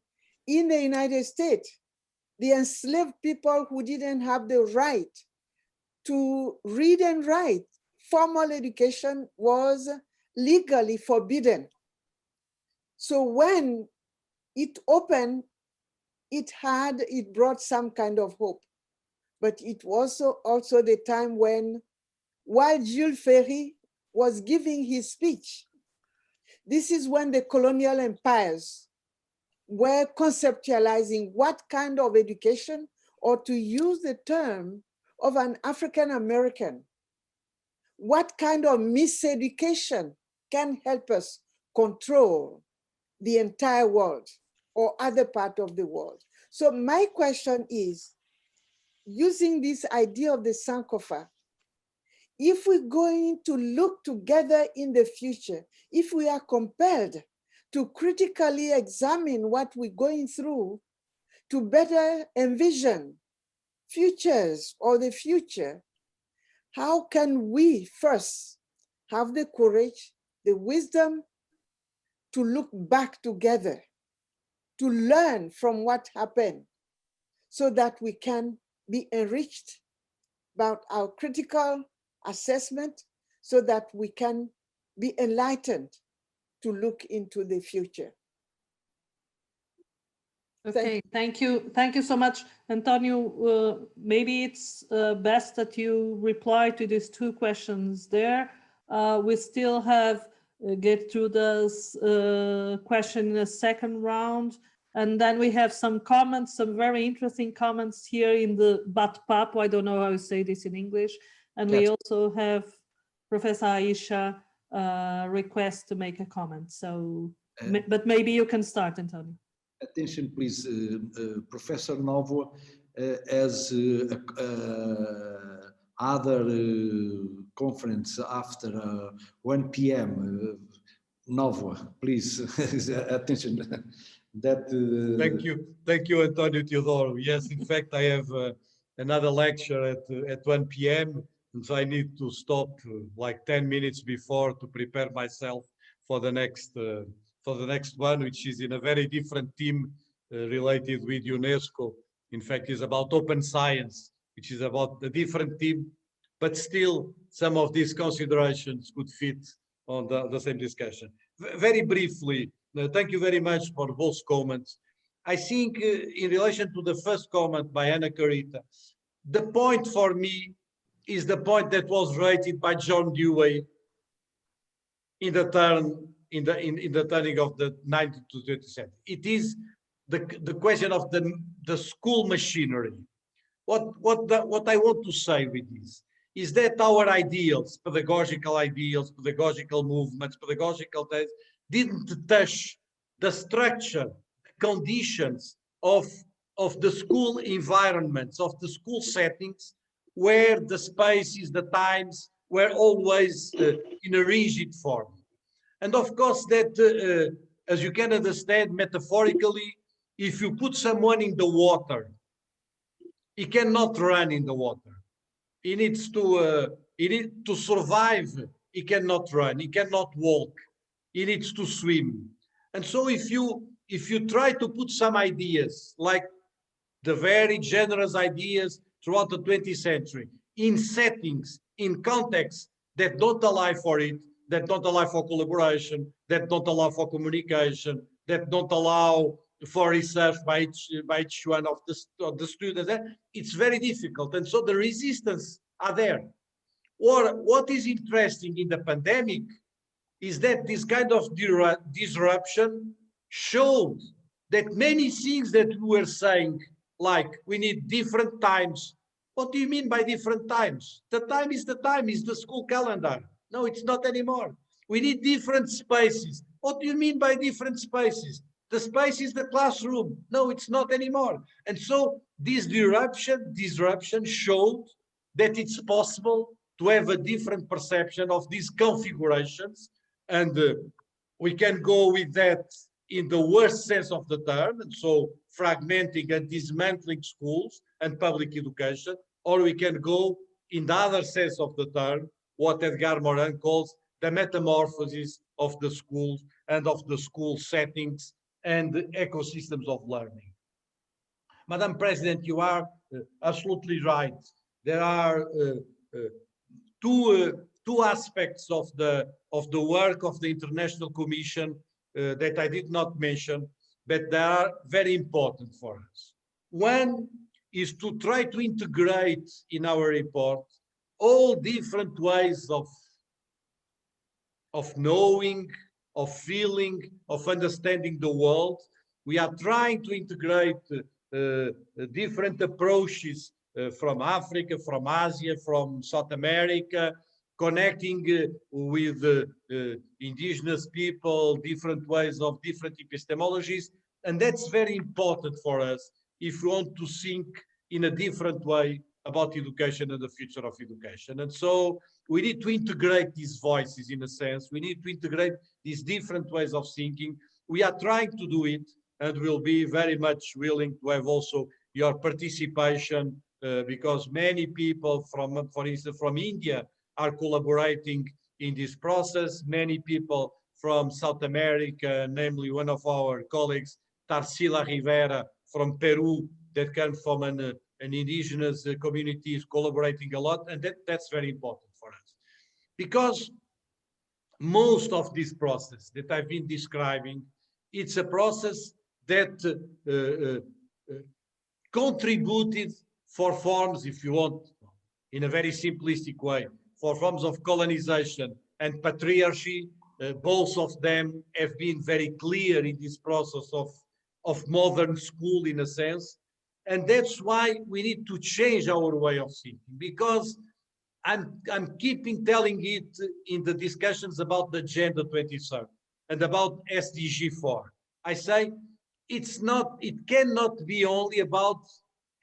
in the United States, the enslaved people who didn't have the right to read and write, formal education was legally forbidden. So when it opened, it brought some kind of hope. But it was also the time when, while Jules Ferry was giving his speech, this is when the colonial empires were conceptualizing what kind of education, or to use the term of an African American, what kind of miseducation can help us control the entire world or other part of the world. So my question is, using this idea of the Sankofa, if we're going to look together in the future, if we are compelled to critically examine what we're going through to better envision futures or the future, how can we first have the courage, the wisdom to look back together, to learn from what happened so that we can be enriched about our critical assessment so that we can be enlightened to look into the future. Okay, thank you. Thank you so much, António. Maybe it's best that you reply to these two questions there. We still have get through this question in a second round. And then we have some comments, some very interesting comments here in the bate-papo. I don't know how to say this in English. And we also have Professor Aisha request to make a comment. So, but maybe you can start, António. Attention, please, Professor Nóvoa, as other conference after 1 p.m. Nóvoa, please, attention. Thank you, António Teodoro. Yes, in fact, I have another lecture at 1 p.m. and so I need to stop like 10 minutes before to prepare myself for the next one, which is in a very different theme related with UNESCO. In fact, it's about open science, which is about a different theme, but still some of these considerations could fit on the same discussion. Very briefly, thank you very much for both comments. I think in relation to the first comment by Ana Carita, the point for me is the point that was raised by John Dewey in the in the turning of the 19th to 20th century. It is the question of the school machinery. What I want to say with this is that our ideals, pedagogical movements, pedagogical things, didn't touch the structure, the conditions of the school environments, of the school settings, where the spaces, the times were always in a rigid form. And of course that, as you can understand metaphorically, if you put someone in the water, he cannot run in the water. He needs to survive. He cannot run. He cannot walk. He needs to swim. And so if you try to put some ideas, like the very generous ideas throughout the 20th century, in settings, in contexts that don't allow for it, that don't allow for collaboration, that don't allow for communication, that don't allow for research by each one of the students, it's very difficult. And so the resistance are there. Or what is interesting in the pandemic is that this kind of disruption showed that many things that we were saying, like we need different times. What do you mean by different times? The time is the school calendar. No, it's not anymore. We need different spaces. What do you mean by different spaces? The space is the classroom. No, it's not anymore. And so this disruption showed that it's possible to have a different perception of these configurations. And we can go with that in the worst sense of the term, and so fragmenting and dismantling schools and public education, or we can go in the other sense of the term, what Edgar Morin calls the metamorphosis of the schools and of the school settings and the ecosystems of learning. Madam President, you are absolutely right. There are two aspects of the work of the International Commission that I did not mention, but they are very important for us. One is to try to integrate in our report all different ways of knowing, of feeling, of understanding the world. We are trying to integrate different approaches from Africa, from Asia, from South America, connecting with indigenous people, different ways of different epistemologies. And that's very important for us if we want to think in a different way about education and the future of education. And so we need to integrate these voices in a sense. We need to integrate these different ways of thinking. We are trying to do it, and we'll be very much willing to have also your participation because many people from, for instance, from India are collaborating in this process. Many people from South America, namely one of our colleagues, Tarsila Rivera from Peru, that comes from an indigenous community, is collaborating a lot, and that's very important for us. Because most of this process that I've been describing, it's a process that contributed for forms, if you want, in a very simplistic way, for forms of colonization and patriarchy. Both of them have been very clear in this process of modern school, in a sense. And that's why we need to change our way of thinking, because I'm keeping telling it in the discussions about the Agenda 2030 and about SDG 4. I say it cannot be only about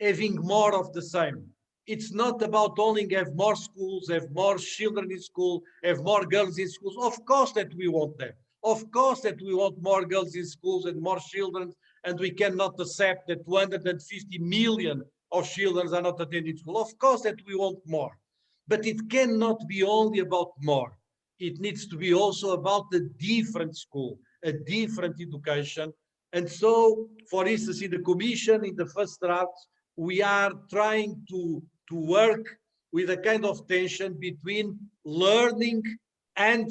having more of the same. It's not about only have more schools, have more children in school, have more girls in schools. Of course that we want that. Of course that we want more girls in schools and more children, and we cannot accept that 250 million of children are not attending school. Of course that we want more. But it cannot be only about more. It needs to be also about the different school, a different education. And so, for instance, in the Commission, in the first draft, we are trying to work with a kind of tension between learning and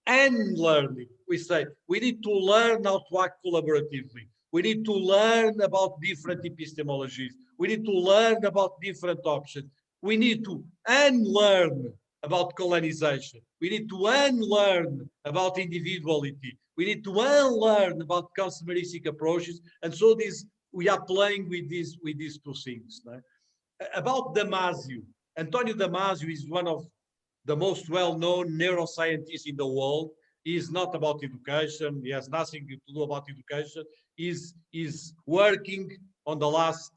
unlearning. We say we need to learn how to act collaboratively. We need to learn about different epistemologies. We need to learn about different options. We need to unlearn about colonization. We need to unlearn about individuality. We need to unlearn about consumeristic approaches. And so we are playing with these two things. No? About Damasio, António Damasio is one of the most well-known neuroscientists in the world. He is not about education. He has nothing to do about education. He's working on the last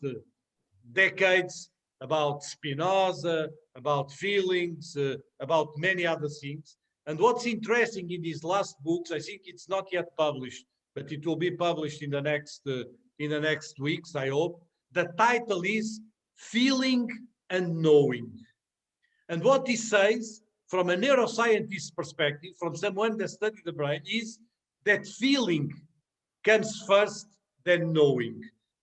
decades about Spinoza, about feelings, about many other things. And what's interesting in these last books, I think it's not yet published, but it will be published in the next weeks, I hope. The title is Feeling and Knowing. And what he says, from a neuroscientist's perspective, from someone that studied the brain, is that feeling comes first, then knowing.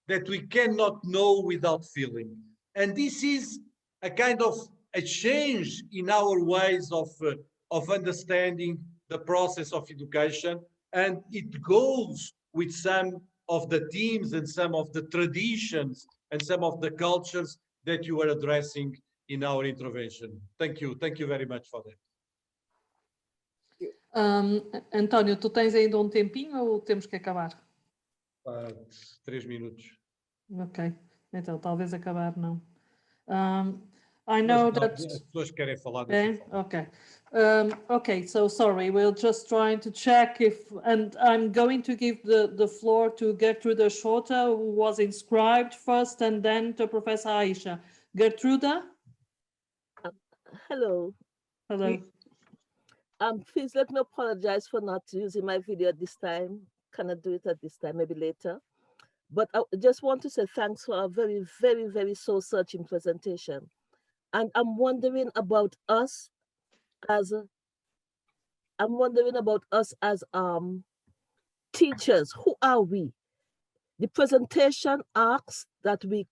That we cannot know without feeling. And this is a kind of a change in our ways of understanding the process of education. And it goes with some of the themes and some of the traditions and some of the cultures that you were addressing in our intervention. Thank you. Thank you very much for that. António, tu tens ainda tempinho ou temos que acabar? 3 minutos. Ok, então talvez acabar não. I know that... As pessoas querem falar. Okay. Okay, so sorry, we're just trying to check and I'm going to give the floor to Gertrude Schroter, who was inscribed first, and then to Professor Aisha. Gertrude? Hello. Hello. Please let me apologize for not using my video at this time. Cannot do it at this time, maybe later. But I just want to say thanks for a very, very, very soul-searching presentation. And I'm wondering about us as teachers. Who are we? The presentation asks that we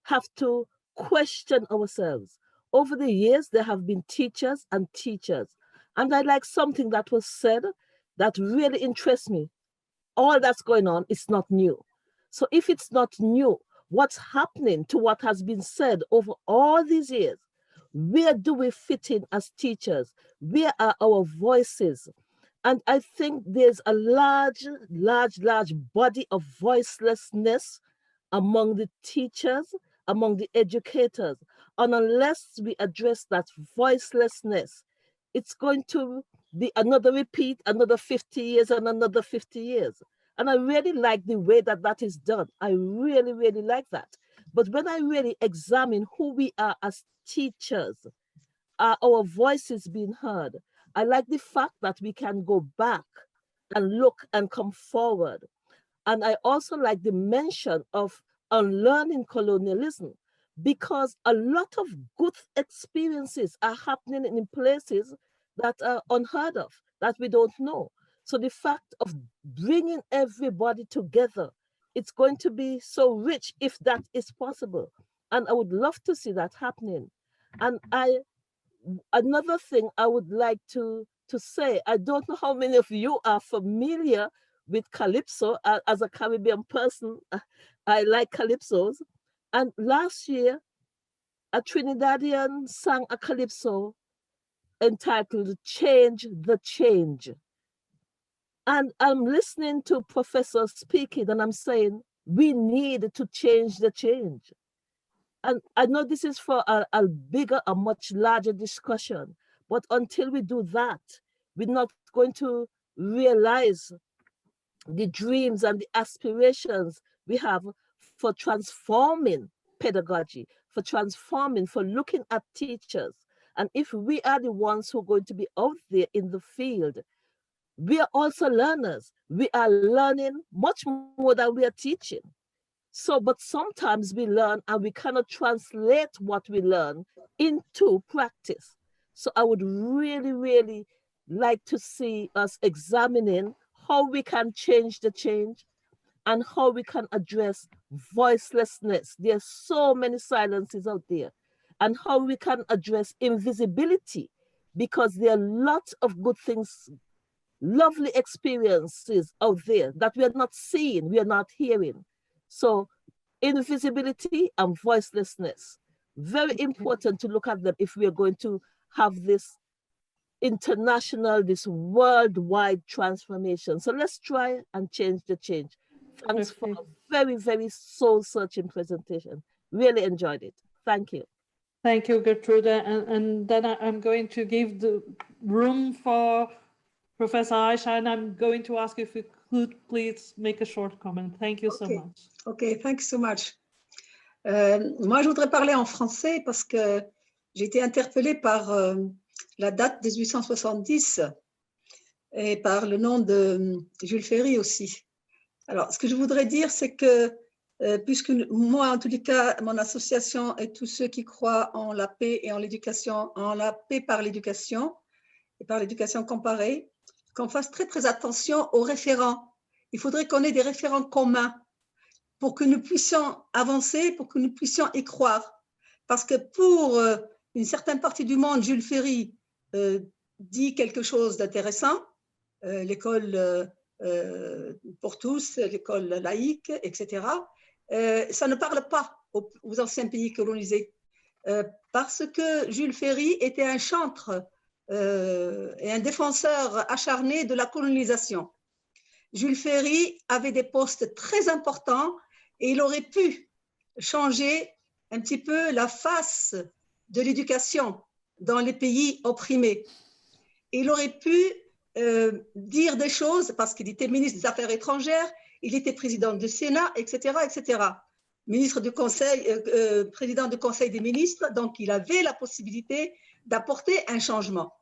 have to question ourselves. Over the years, there have been teachers and teachers. And I like something that was said that really interests me. All that's going on is not new. So if it's not new, what's happening to what has been said over all these years? Where do we fit in as teachers? Where are our voices? And I think there's a large body of voicelessness among the teachers, among the educators. And unless we address that voicelessness, it's going to be another repeat, another 50 years and another 50 years. And I really like the way that that is done. I really, really like that. But when I really examine who we are as teachers, are our voices being heard? I like the fact that we can go back and look and come forward. And I also like the mention of unlearning colonialism, because a lot of good experiences are happening in places that are unheard of, that we don't know. So the fact of bringing everybody together, it's going to be so rich if that is possible. And I would love to see that happening. And another thing I would like to say, I don't know how many of you are familiar with Calypso. As a Caribbean person, I like Calypsos. And last year, a Trinidadian sang a Calypso entitled Change the Change. And I'm listening to Professor speaking and I'm saying, we need to change the change. And I know this is for a bigger, a much larger discussion, but until we do that, we're not going to realize the dreams and the aspirations we have for transforming pedagogy, for transforming, for looking at teachers. And if we are the ones who are going to be out there in the field, we are also learners. We are learning much more than we are teaching. So, but sometimes we learn and we cannot translate what we learn into practice. So I would really, really like to see us examining how we can change the change and how we can address voicelessness. There's so many silences out there. And how we can address invisibility, because there are lots of good things, lovely experiences out there that we are not seeing, we are not hearing. So invisibility and voicelessness, very important to look at them if we are going to have this international, this worldwide transformation. So let's try and change the change. Thanks for a very, very soul-searching presentation. Really enjoyed it. Thank you. Thank you, Gertrude. And then I'm going to give the room for Professor Aisha, and I'm going to ask if you could please make a short comment. Thank you so much. Okay, thanks so much. Moi, je voudrais parler en français parce que j'ai été interpellée par la date 1870 et par le nom de Jules Ferry aussi. Alors, ce que je voudrais dire, c'est que puisque moi, en tous les cas, mon association et tous ceux qui croient en la paix et en l'éducation, en la paix par l'éducation et par l'éducation comparée, qu'on fasse très, très attention aux référents. Il faudrait qu'on ait des référents communs pour que nous puissions avancer, pour que nous puissions y croire. Parce que pour une certaine partie du monde, Jules Ferry dit quelque chose d'intéressant, l'école pour tous, l'école laïque, etc. Ça ne parle pas aux anciens pays colonisés, parce que Jules Ferry était un chantre et un défenseur acharné de la colonisation. Jules Ferry avait des postes très importants et il aurait pu changer un petit peu la face de l'éducation dans les pays opprimés. Il aurait pu dire des choses, parce qu'il était ministre des Affaires étrangères, il était président du Sénat, etc., etc. Ministre du Conseil, président du Conseil des ministres, donc il avait la possibilité d'apporter un changement.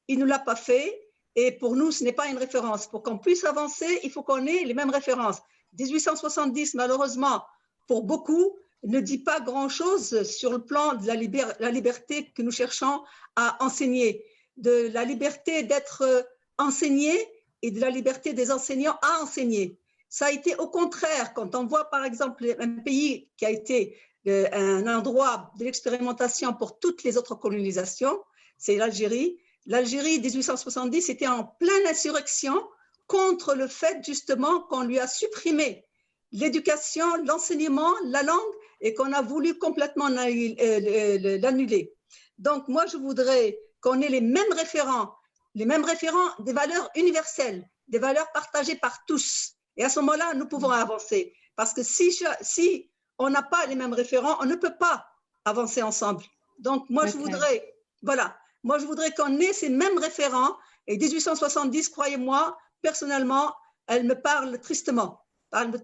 Il ne l'a pas fait, et pour nous, ce n'est pas une référence. Pour qu'on puisse avancer, il faut qu'on ait les mêmes références. 1870, malheureusement, pour beaucoup, ne dit pas grand-chose sur le plan de la liberté que nous cherchons à enseigner, de la liberté d'être enseigné et de la liberté des enseignants à enseigner. Ça a été au contraire, quand on voit par exemple un pays qui a été un endroit de l'expérimentation pour toutes les autres colonisations, c'est l'Algérie. L'Algérie, 1870, était en pleine insurrection contre le fait justement qu'on lui a supprimé l'éducation, l'enseignement, la langue, et qu'on a voulu complètement l'annuler. Donc moi, je voudrais qu'on ait les mêmes référents des valeurs universelles, des valeurs partagées par tous. Et à ce moment-là, nous pouvons avancer. Parce que si on n'a pas les mêmes référents, on ne peut pas avancer ensemble. Donc moi, je voudrais, voilà, moi, je voudrais qu'on ait ces mêmes référents. Et 1870, croyez-moi, personnellement, elle me parle tristement.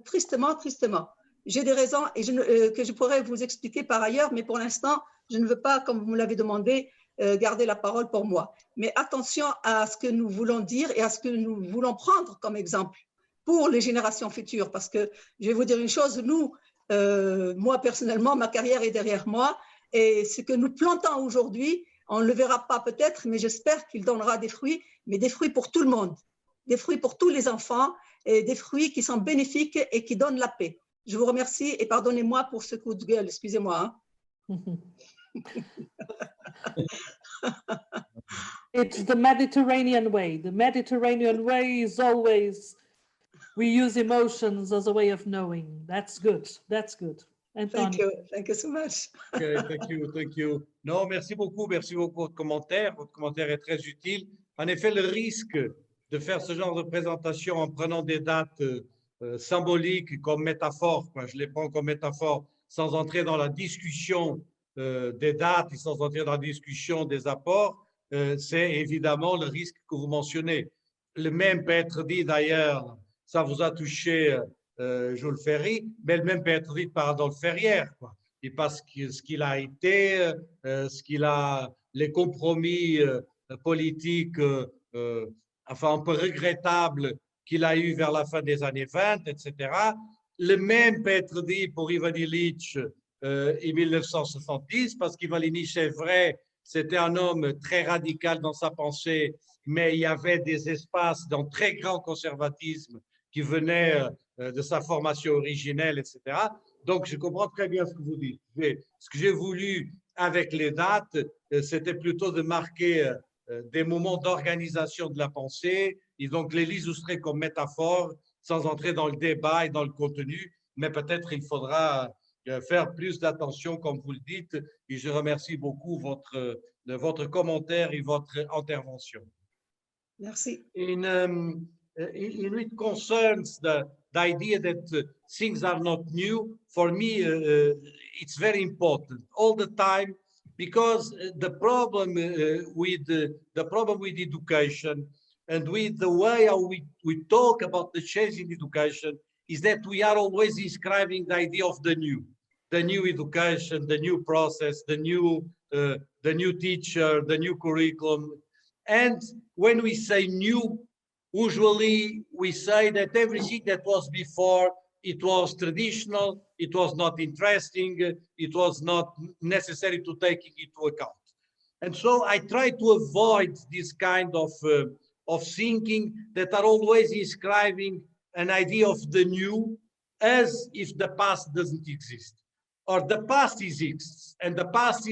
Tristement. J'ai des raisons que je pourrais vous expliquer par ailleurs, mais pour l'instant, je ne veux pas, comme vous me l'avez demandé, garder la parole pour moi. Mais attention à ce que nous voulons dire et à ce que nous voulons prendre comme exemple pour les générations futures. Parce que je vais vous dire une chose, nous, moi personnellement, ma carrière est derrière moi, et ce que nous plantons aujourd'hui, on ne le verra pas peut-être, mais j'espère qu'il donnera des fruits, mais des fruits pour tout le monde, des fruits pour tous les enfants, et des fruits qui sont bénéfiques et qui donnent la paix. Je vous remercie et pardonnez-moi pour ce coup de gueule, excusez-moi. It's the Mediterranean way. The Mediterranean way is always, we use emotions as a way of knowing. That's good. That's good. António. Thank you so much. Okay, thank you. Non, merci beaucoup de votre commentaire. Votre commentaire est très utile. En effet, le risque de faire ce genre de présentation en prenant des dates symboliques comme métaphore, je les prends comme métaphore, sans entrer dans la discussion des dates et sans entrer dans la discussion des apports, c'est évidemment le risque que vous mentionnez. Le même peut être dit d'ailleurs, ça vous a touché Jules Ferry, mais le même peut être dit par Adolphe Ferrière, quoi. Et parce que ce qu'il a été, les compromis politiques, enfin un peu regrettables qu'il a eu vers la fin des années 20, etc. Le même peut être dit pour Ivan Illich en 1970, parce qu'Ivan Illich, c'est vrai, c'était un homme très radical dans sa pensée, mais il y avait des espaces d'un très grand conservatisme qui venaient de sa formation originelle, etc. Donc, je comprends très bien ce que vous dites. Ce que j'ai voulu avec les dates, c'était plutôt de marquer des moments d'organisation de la pensée, et donc les illustrer comme métaphore, sans entrer dans le débat et dans le contenu, mais peut-être il faudra faire plus d'attention, comme vous le dites, et je remercie beaucoup de votre commentaire et votre intervention. Merci. In it concerns the idea that things are not new, for me, it's very important all the time, because the problem with education and with the way how we talk about the change in education is that we are always describing the idea of the new education, the new process, the new teacher, the new curriculum. And when we say new, usually we say that everything that was before, it was traditional, it was not interesting, it was not necessary to take into account. And so I try to avoid this kind of thinking that are always describing an idea of the new as if the past doesn't exist, or the past exists, and the past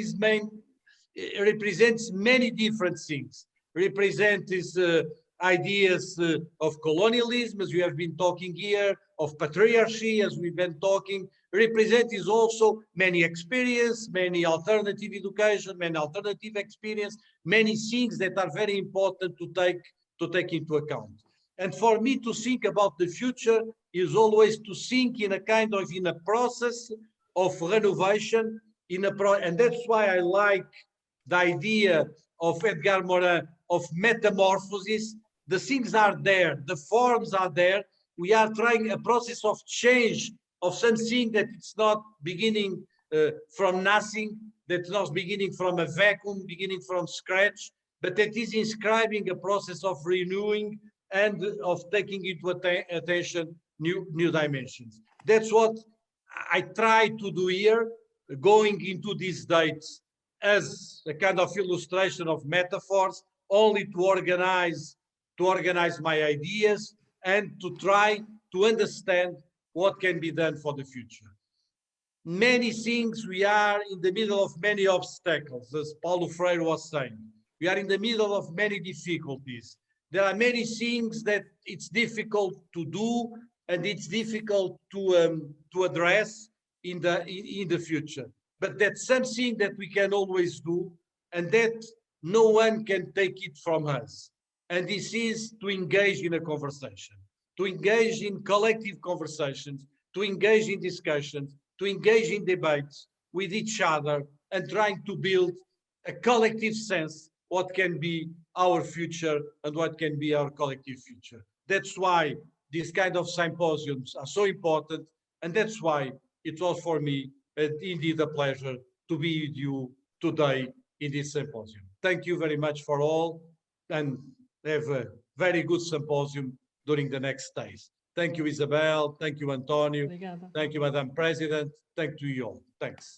represents many different things. Represents ideas of colonialism, as we have been talking here, of patriarchy, as we've been talking. Represent is also many experience, many alternative education, many alternative experience, many things that are very important to take into account. And for me to think about the future is always to think in a kind of in a process of renovation, and that's why I like the idea of Edgar Morin of metamorphosis. The things are there, the forms are there. We are trying a process of change of something that it's not beginning from nothing, that's not beginning from a vacuum, beginning from scratch, but that is inscribing a process of renewing and of taking into attention new dimensions. That's what I try to do here, going into these dates as a kind of illustration of metaphors, only to organize my ideas and to try to understand what can be done for the future. Many things, we are in the middle of many obstacles, as Paulo Freire was saying. We are in the middle of many difficulties. There are many things that it's difficult to do and it's difficult to address in the future. But that's something that we can always do, and that no one can take it from us. And this is to engage in a conversation, to engage in collective conversations, to engage in discussions, to engage in debates with each other, and trying to build a collective sense what can be our future and what can be our collective future. That's why these kind of symposiums are so important, and that's why it was for me indeed a pleasure to be with you today in this symposium. Thank you very much for all, and have a very good symposium during the next days. Thank you, Isabel. Thank you, António. Obrigada. Thank you, Madam President. Thank you all. Thanks.